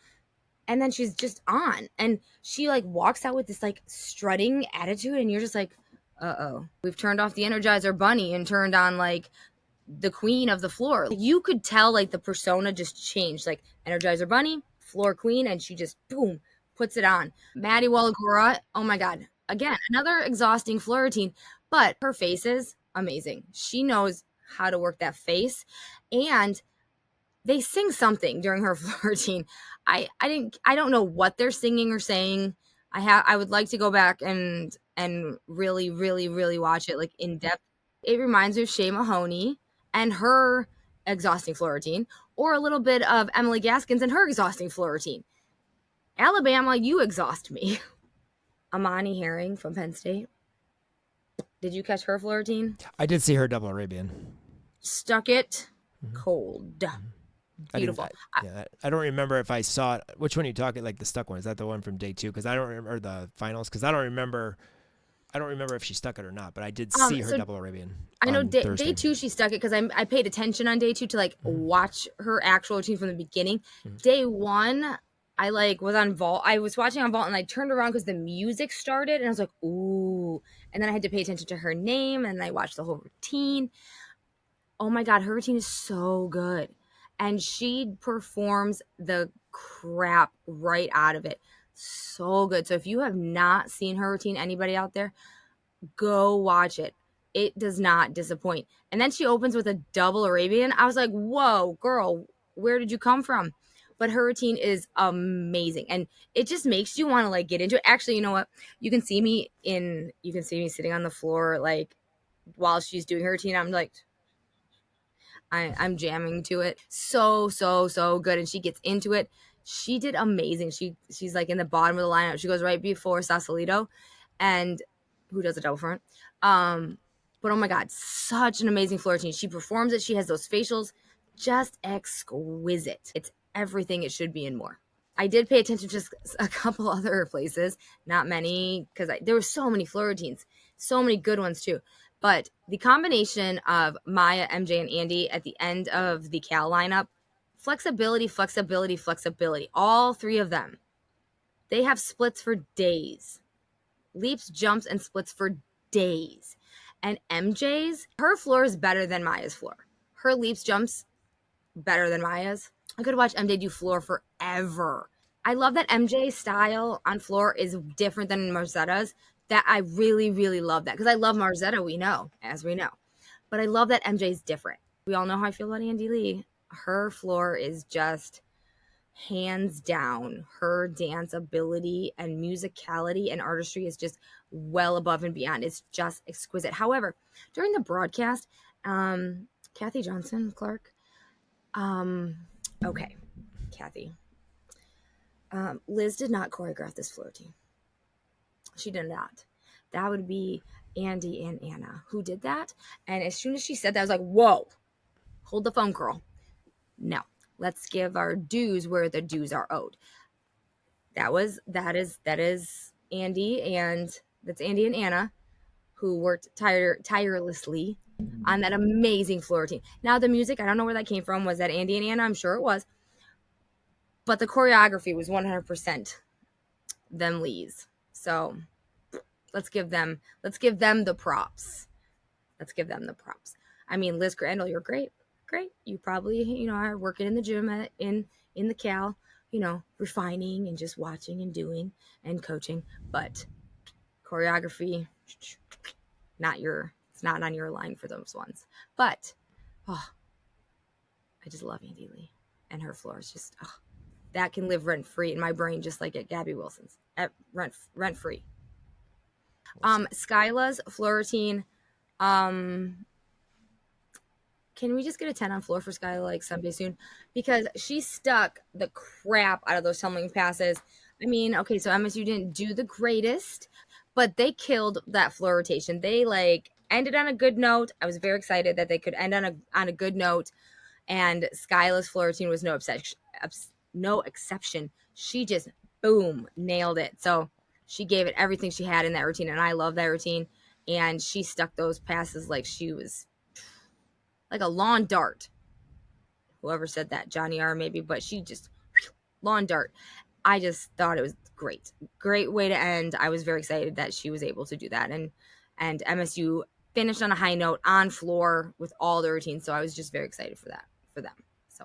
Speaker 2: And then she's just on. And she like walks out with this like strutting attitude, and you're just like, uh-oh. We've turned off the Energizer Bunny and turned on like the queen of the floor. You could tell like the persona just changed, like Energizer Bunny, floor queen, and she just boom puts it on. Maddie Wallagora, oh my God, again another exhausting floor routine, but her face is amazing. She knows how to work that face, and they sing something during her floor routine. I don't know what they're singing or saying. I would like to go back and really watch it like in depth. It reminds me of Shay Mahoney and her exhausting floor routine, or a little bit of Emily Gaskins and her exhausting floor routine. Alabama, you exhaust me. Amani Herring from Penn State. Did you catch her floor routine?
Speaker 1: I did see her double Arabian.
Speaker 2: Stuck it cold. Beautiful.
Speaker 1: I don't remember if I saw it. Which one are you talking? Like the stuck one? Is that the one from day 2? Because I don't remember the finals. Because I don't remember if she stuck it or not. But I did see her double Arabian.
Speaker 2: I know day
Speaker 1: Thursday.
Speaker 2: 2 she stuck it because I paid attention on day 2 to like watch her actual routine from the beginning. Day 1, I like was on vault. I was watching on vault and I turned around because the music started and I was like, ooh. And then I had to pay attention to her name and I watched the whole routine. Oh my God, her routine is so good. And she performs the crap right out of it. So good. So if you have not seen her routine, anybody out there, go watch it. It does not disappoint. And then she opens with a double Arabian. I was like, whoa, girl, where did you come from? But her routine is amazing. And it just makes you want to like get into it. Actually, you know what? You can see me sitting on the floor, like while she's doing her routine. I'm like, I'm jamming to it. So good. And she gets into it. She did amazing. She's like in the bottom of the lineup. She goes right before Sausalito, and who does a double front. But oh my God, such an amazing floor routine. She performs it. She has those facials, just exquisite. It's everything it should be and more. I did pay attention to just a couple other places, not many, because there were so many floor routines, so many good ones too. But the combination of Maya, MJ, and Andy at the end of the Cal lineup, flexibility, all 3 of them, they have splits for days. Leaps, jumps, and splits for days. And MJ's, her floor is better than Maya's floor. Her leaps, jumps, better than Maya's. I could watch MJ do floor forever. I love that MJ's style on floor is different than Marzetta's. That I really, really love that. Because I love Marzetta, as we know. But I love that MJ's different. We all know how I feel about Andy Lee. Her floor is just hands down. Her dance ability and musicality and artistry is just well above and beyond. It's just exquisite. However, during the broadcast, Kathy Johnson Clark, okay, Kathy, Liz did not choreograph this floor routine. She did not. That would be Andy and Anna who did that. And as soon as she said that, I was like, whoa, hold the phone, girl. No, let's give our dues where the dues are owed. That is Andy, and that's Andy and Anna who worked tirelessly on that amazing floor routine. Now the music, I don't know where that came from. Was that Andy and Anna? I'm sure it was. But the choreography was 100% them Lees. So let's give them the props. I mean, Liz Crandall, you're great. You probably, are working in the gym in the Cal, refining and just watching and doing and coaching. But choreography, it's not on your line for those ones. But, I just love Andy Lee. And her floor is just, that can live rent-free in my brain, just like at Gabby Wilson's. Rent-free. Skyla's floor routine, can we just get a 10 on floor for Skyla like someday soon? Because she stuck the crap out of those tumbling passes. I mean, okay, so MSU didn't do the greatest, but they killed that floor rotation. They ended on a good note. I was very excited that they could end on a good note. And Skyla's floor routine was no exception. She just, boom, nailed it. So she gave it everything she had in that routine, and I love that routine. And she stuck those passes like she was like a lawn dart. Whoever said that, Johnny R maybe, but she just lawn dart. I just thought it was great. Great way to end. I was very excited that she was able to do that. And MSU finished on a high note on floor with all the routines. So I was just very excited for them. So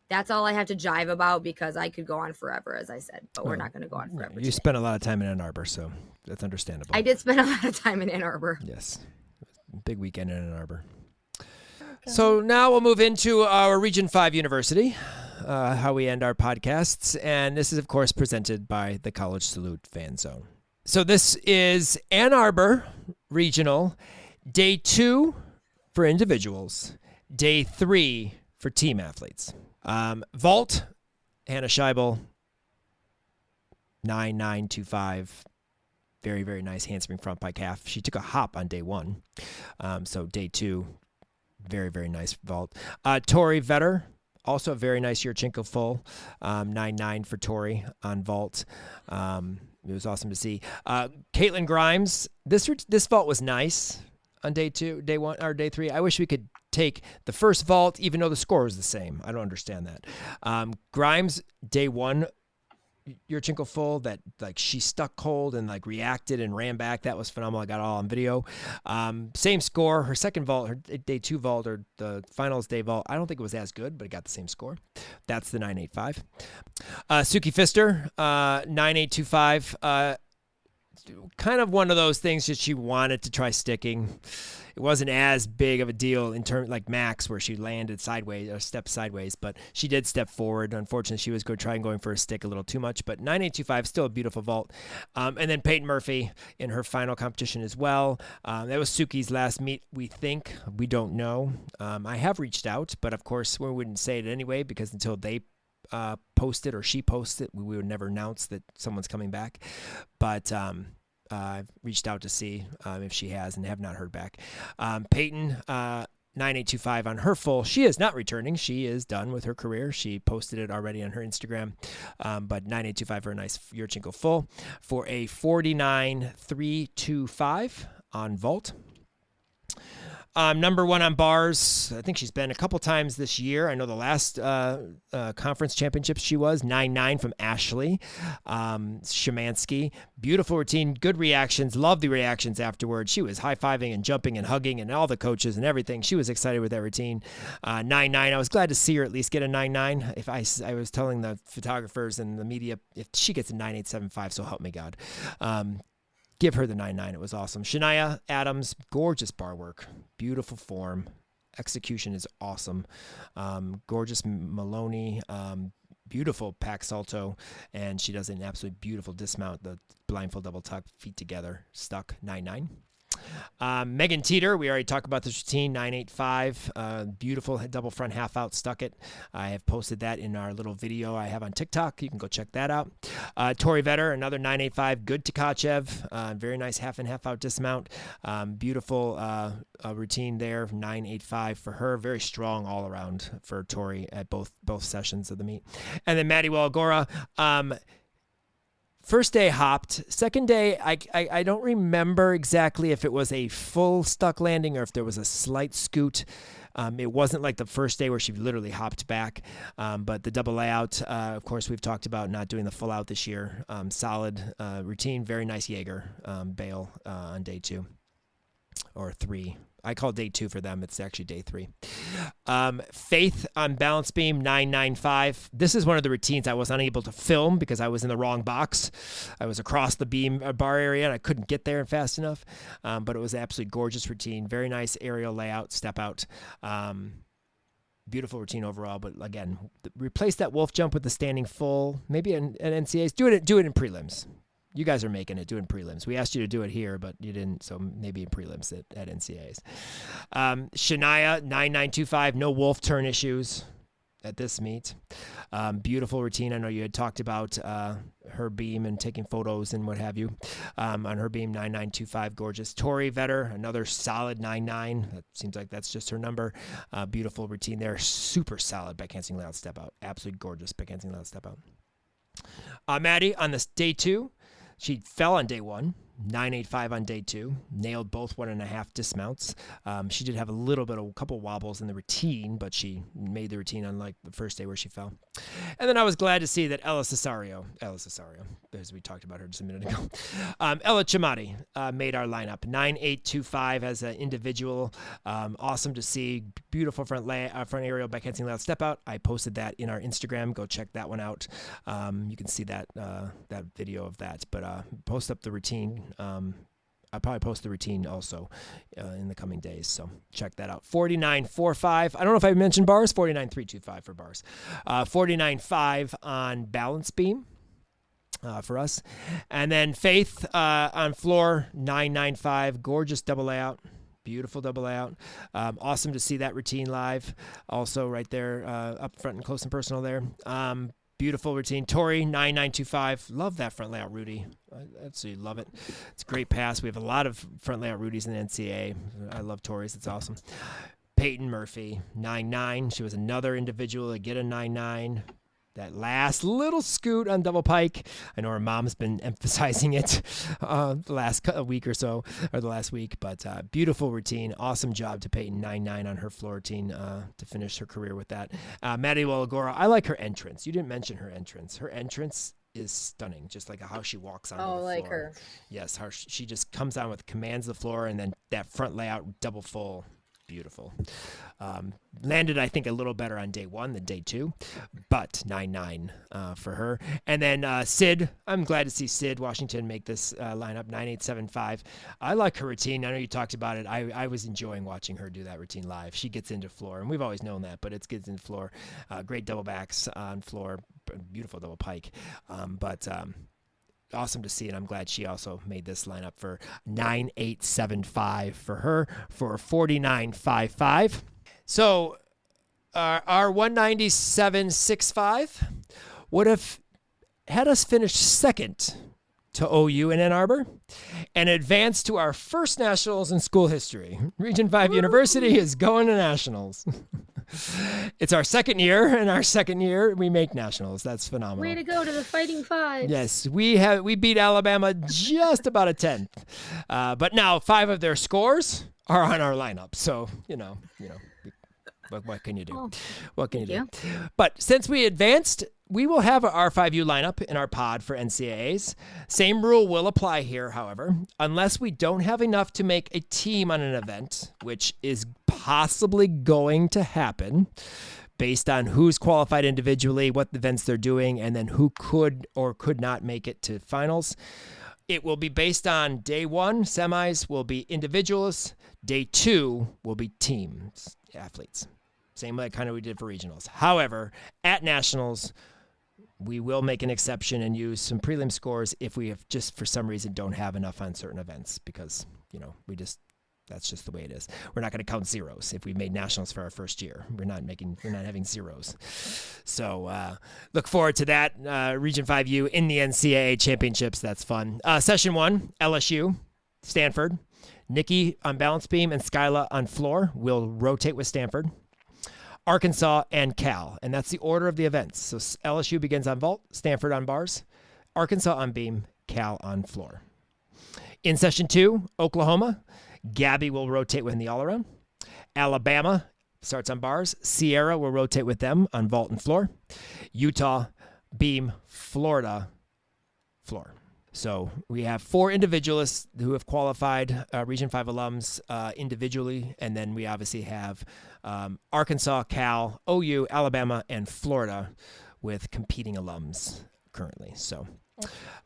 Speaker 2: that's all I have to jive about, because I could go on forever, as I said, but we're not going to go on forever.
Speaker 1: You spent a lot of time in Ann Arbor, so that's understandable.
Speaker 2: I did spend a lot of time in Ann Arbor.
Speaker 1: Yes. Big weekend in Ann Arbor. So now we'll move into our Region 5 University, how we end our podcasts. And this is, of course, presented by the College Salute Fan Zone. So this is Ann Arbor Regional, Day 2 for individuals, Day 3 for team athletes. Vault, Hannah Scheibel, 9925. Very, very nice handspring front by calf. She took a hop on Day 1. So Day 2, very, very nice vault. Tori Vetter, Also a very nice Yurchenko full, 9.9 for Tori on vault. It was awesome to see. Caitlin Grimes, this vault was nice on day 1 or day 3. I wish we could take the first vault, even though the score was the same. I don't understand that. Grimes, day 1, Yurchenko full, that like she stuck cold and like reacted and ran back. That was phenomenal. I got it all on video. Same score. Her second vault, her day 2 vault, or the finals day vault, I don't think it was as good, but it got the same score. That's the 9.85. Suki Pfister, 9.825. Kind of one of those things that she wanted to try sticking. It wasn't as big of a deal in terms like Max, where she landed sideways or stepped sideways, but she did step forward. Unfortunately, she was going for a stick a little too much, but 9.825, still a beautiful vault. And then Peyton Murphy in her final competition as well. That was Suki's last meet, we think. We don't know. I have reached out, but of course we wouldn't say it anyway, because until they post it or she posts it, we would never announce that someone's coming back. But I've reached out to see if she has, and have not heard back. Peyton, 9.825 on her full. She is not returning. She is done with her career. She posted it already on her Instagram. But 9.825 for a nice Yurchenko full for a 49.325 on vault. Number 1 on bars. I think she's been a couple times this year. I know the last conference championships she was 9.9 from Ashley Shemansky. Beautiful routine, good reactions. Love the reactions afterwards. She was high-fiving and jumping and hugging and all the coaches and everything. She was excited with that routine. 9.9. I was glad to see her at least get a 9.9. If I was telling the photographers and the media, if she gets a 9.875, so help me God. Give her the 9.9. It was awesome. Shania Adams, gorgeous bar work. Beautiful form. Execution is awesome. Gorgeous Maloney. Beautiful pack salto. And she does an absolutely beautiful dismount. The blindfold double tuck, feet together. Stuck. 9.9. Megan Teeter, we already talked about this routine, 9.85, beautiful double front half out, stuck it. I have posted that in our little video I have on TikTok. You can go check that out. Tori Vetter, another 9.85, good Tkachev, very nice half and half out dismount. Beautiful routine there, 9.85 for her, very strong all around for Tori at both sessions of the meet. And then Maddie Walagora, first day hopped. Second day, I don't remember exactly if it was a full stuck landing or if there was a slight scoot. It wasn't like the first day where she literally hopped back. But the double layout, of course, we've talked about not doing the full out this year. Solid routine, very nice Jaeger bail on day 2 or 3. I call day 2 for them. It's actually day 3. Faith on balance beam, 9.95. This is one of the routines I was unable to film because I was in the wrong box. I was across the beam bar area and I couldn't get there fast enough. But it was an absolutely gorgeous routine. Very nice aerial layout, step out. Beautiful routine overall. But again, replace that wolf jump with the standing full. Maybe at NCAAs. Do it in prelims. You guys are making it, doing prelims. We asked you to do it here, but you didn't, so maybe in prelims at NCAAs. Shania, 9.925, no wolf turn issues at this meet. Beautiful routine. I know you had talked about her beam and taking photos and what have you. On her beam, 9.925, gorgeous. Tori Vetter, another solid 9.9. That seems like that's just her number. Beautiful routine there. Super solid back handspring layout step out. Absolutely gorgeous back handspring layout step out. Maddie, on this day 2, she fell on day 1, 9.85 on day 2, nailed both 1.5 dismounts. She did have a couple wobbles in the routine, but she made the routine unlike the first day where she fell. And then I was glad to see that Ella Cesario, as we talked about her just a minute ago, Ella Chamati made our lineup, 9.825 as an individual. Awesome to see. Beautiful front aerial back handspring layout step out. I posted that in our Instagram. Go check that one out. You can see that video of that. But post up the routine. I'll probably post the routine also in the coming days, so check that out. 49.45. I don't know if I mentioned bars. 49.325 for bars. 49.5 on balance beam for us. And then Faith on floor, 9.95. Gorgeous double layout. Beautiful double layout. Awesome to see that routine live. Also right there up front and close and personal there. Beautiful routine. Tori, 9.925. Love that front layout Rudy. I absolutely love it. It's a great pass. We have a lot of front layout Rudies in the NCAA. I love Tori's. It's awesome. Peyton Murphy, 9.9. She was another individual to get a 9.9. That last little scoot on double pike. I know her mom's been emphasizing it the last week or so, or the last week, but beautiful routine. Awesome job to Peyton, 9.9 on her floor routine to finish her career with that. Maddie Walagora, I like her entrance. You didn't mention her entrance. Her entrance is stunning, just like how she walks on the floor.
Speaker 2: like her.
Speaker 1: Yes, she just comes on with commands the floor, and then that front layout double full. Beautiful. Landed, I think, a little better on day 1 than day 2, but 9.9 for her. And then Sid, I'm glad to see Sid Washington make this lineup, 9.875. I like her routine. I know you talked about it. I was enjoying watching her do that routine live. She gets into floor, and we've always known that, but it gets into floor. Great double backs on floor, beautiful double pike. Awesome to see, and I'm glad she also made this lineup for 9.875 for her for 49.55. So our 197.65 would have had us finish second to OU in Ann Arbor and advance to our first nationals in school history. Region 5 University is going to nationals. It's our second year, and our second year we make nationals. That's phenomenal.
Speaker 2: Way to go to the Fighting Fives.
Speaker 1: Yes, we beat Alabama just about a 10th. But now 5 of their scores are on our lineup. So, what can you do? What can you do? But since we advanced, we will have our R5U lineup in our pod for NCAAs. Same rule will apply here, however, unless we don't have enough to make a team on an event, which is possibly going to happen based on who's qualified individually, what events they're doing, and then who could or could not make it to finals. It will be based on day 1, semis will be individuals. Day 2 will be teams, athletes. Same like kind of we did for regionals. However, at nationals, we will make an exception and use some prelim scores if we have just for some reason don't have enough on certain events because, that's just the way it is. We're not going to count zeros if we made nationals for our first year. We're not having zeros. So look forward to that. Region 5U in the NCAA championships. That's fun. Session 1, LSU, Stanford. Nikki on balance beam and Skyla on floor will rotate with Stanford. Arkansas and Cal, and that's the order of the events. So LSU begins on vault, Stanford on bars, Arkansas on beam, Cal on floor. In session 2, Oklahoma, Gabby will rotate within the all-around. Alabama starts on bars. Sierra will rotate with them on vault and floor. Utah, beam, Florida, floor. So we have 4 individualists who have qualified, Region 5 alums individually, and then we obviously have Arkansas, Cal, OU, Alabama, and Florida with competing alums currently. So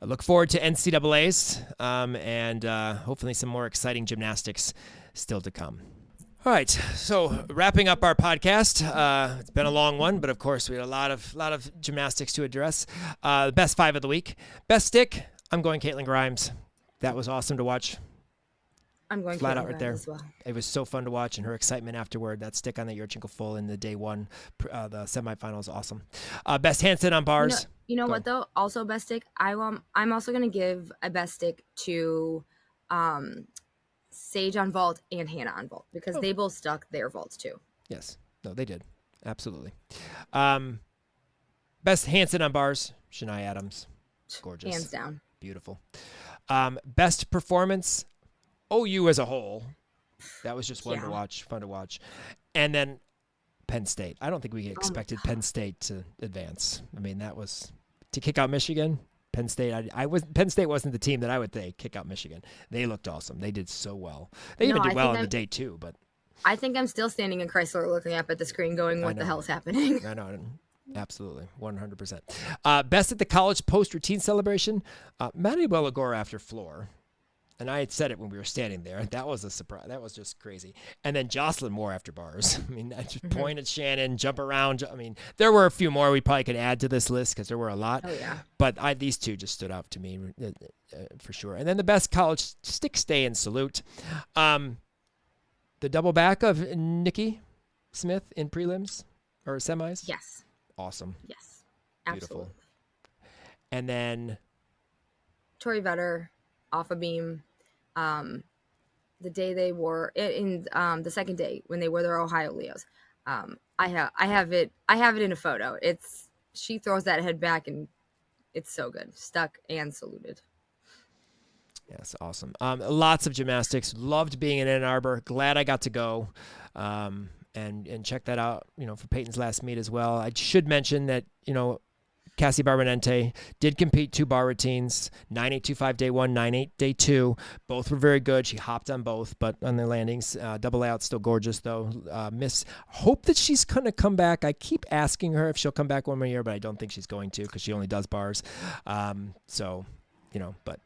Speaker 1: I look forward to NCAAs and hopefully some more exciting gymnastics still to come. All right, so wrapping up our podcast. It's been a long one, but of course we had a lot of gymnastics to address. Best 5 of the week. Best stick, I'm going Caitlin Grimes. That was awesome to watch.
Speaker 2: I'm going
Speaker 1: flat
Speaker 2: Caitlin
Speaker 1: out right
Speaker 2: Grimes
Speaker 1: there.
Speaker 2: as well.
Speaker 1: It was so fun to watch, and her excitement afterward. That stick on the Yurchenko full in the day 1, the semifinals, awesome. Best handstand on bars.
Speaker 2: You know what though? Also best stick. I'm also gonna give a best stick to Sage on vault and Hannah on vault because they both stuck their vaults too.
Speaker 1: Yes, no, they did, absolutely. Best handstand on bars. Shania Adams, gorgeous,
Speaker 2: Hands down.
Speaker 1: Beautiful. Best performance, OU as a whole. That was just fun to watch. And then Penn State. I don't think we expected Penn State to advance. I mean, that was to kick out Michigan. Penn State. Penn State wasn't the team that I would kick out Michigan. They looked awesome. They did so well. They even did well on the day 2. But
Speaker 2: I think I'm still standing in Chrysler looking up at the screen, going, "What the hell's happening?"
Speaker 1: I know. Absolutely, 100%. Best at the college post-routine celebration, Maddie Belagora after floor. And I had said it when we were standing there. That was a surprise. That was just crazy. And then Jocelyn Moore after bars. I mean, I just point at Shannon, jump around. I mean, there were a few more we probably could add to this list because there were a lot.
Speaker 2: Oh, yeah.
Speaker 1: But these 2 just stood out to me for sure. And then the best college stick stay and salute. The double back of Nikki Smith in prelims or semis.
Speaker 2: Yes.
Speaker 1: Awesome.
Speaker 2: Yes. Absolutely.
Speaker 1: Beautiful. And then
Speaker 2: Tori Vetter off a beam. the day they wore in the second day when they wore their Ohio Leos. I have it in a photo. She throws that head back and it's so good. Stuck and saluted.
Speaker 1: Yes, awesome. Lots of gymnastics. Loved being in Ann Arbor. Glad I got to go. And check that out, for Peyton's last meet as well. I should mention that, Cassie Barbanente did compete 2 bar routines, 9825 day 1, 98 day 2. Both were very good. She hopped on both, but on the landings, double layout still gorgeous though. Hope that she's going to come back. I keep asking her if she'll come back one more year, but I don't think she's going to because she only does bars. But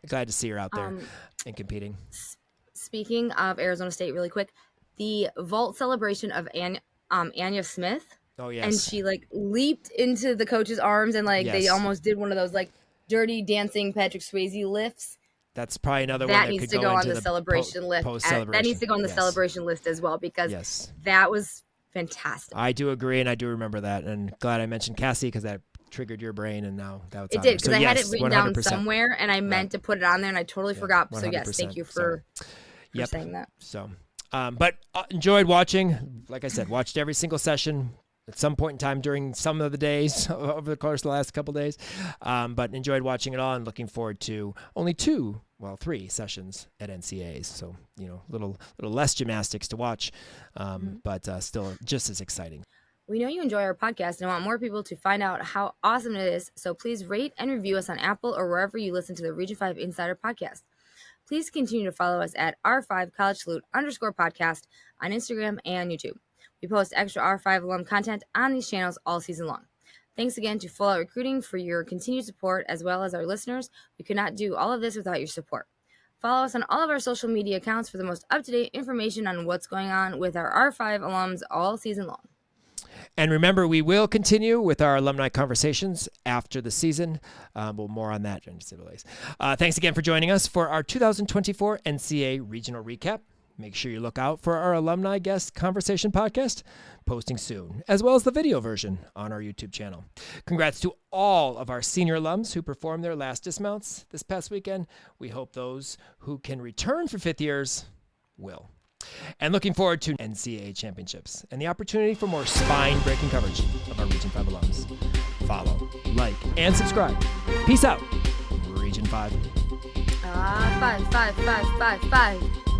Speaker 1: glad to see her out there and competing.
Speaker 2: Speaking of Arizona State really quick, the vault celebration of Anya Smith.
Speaker 1: Oh, yes.
Speaker 2: And she leaped into the coach's arms and they almost did one of those dirty dancing Patrick Swayze lifts.
Speaker 1: That's probably another one that
Speaker 2: needs
Speaker 1: could
Speaker 2: to
Speaker 1: go
Speaker 2: on
Speaker 1: into
Speaker 2: the celebration list. That needs to go on the celebration list as well because that was fantastic.
Speaker 1: I do agree, and I do remember that. And glad I mentioned Cassie because that triggered your brain, and now that's
Speaker 2: it did because I had it written 100%. Down somewhere, and I meant to put it on there, and I totally forgot. 100%. So yes, thank you for saying that.
Speaker 1: So, but enjoyed watching. Like I said, watched every single session at some point in time during some of the days over the course of the last couple of days, but enjoyed watching it all and looking forward to only 3 sessions at NCAAs. So, little less gymnastics to watch, but still just as exciting.
Speaker 2: We know you enjoy our podcast and want more people to find out how awesome it is. So please rate and review us on Apple or wherever you listen to the Region 5 Insider podcast. Please continue to follow us at R5CollegeSalute_podcast on Instagram and YouTube. We post extra R5 alum content on these channels all season long. Thanks again to Full Out Recruiting for your continued support, as well as our listeners. We could not do all of this without your support. Follow us on all of our social media accounts for the most up-to-date information on what's going on with our R5 alums all season long.
Speaker 1: And remember, we will continue with our alumni conversations after the season. More on that. Thanks again for joining us for our 2024 NCAA Regional Recap. Make sure you look out for our alumni guest conversation podcast, posting soon, as well as the video version on our YouTube channel. Congrats to all of our senior alums who performed their last dismounts this past weekend. We hope those who can return for 5th years will. And looking forward to NCAA championships and the opportunity for more spine-breaking coverage of our Region 5 alums. Follow, like, and subscribe. Peace out, Region 5.
Speaker 2: 5, 5, 5, 5, 5.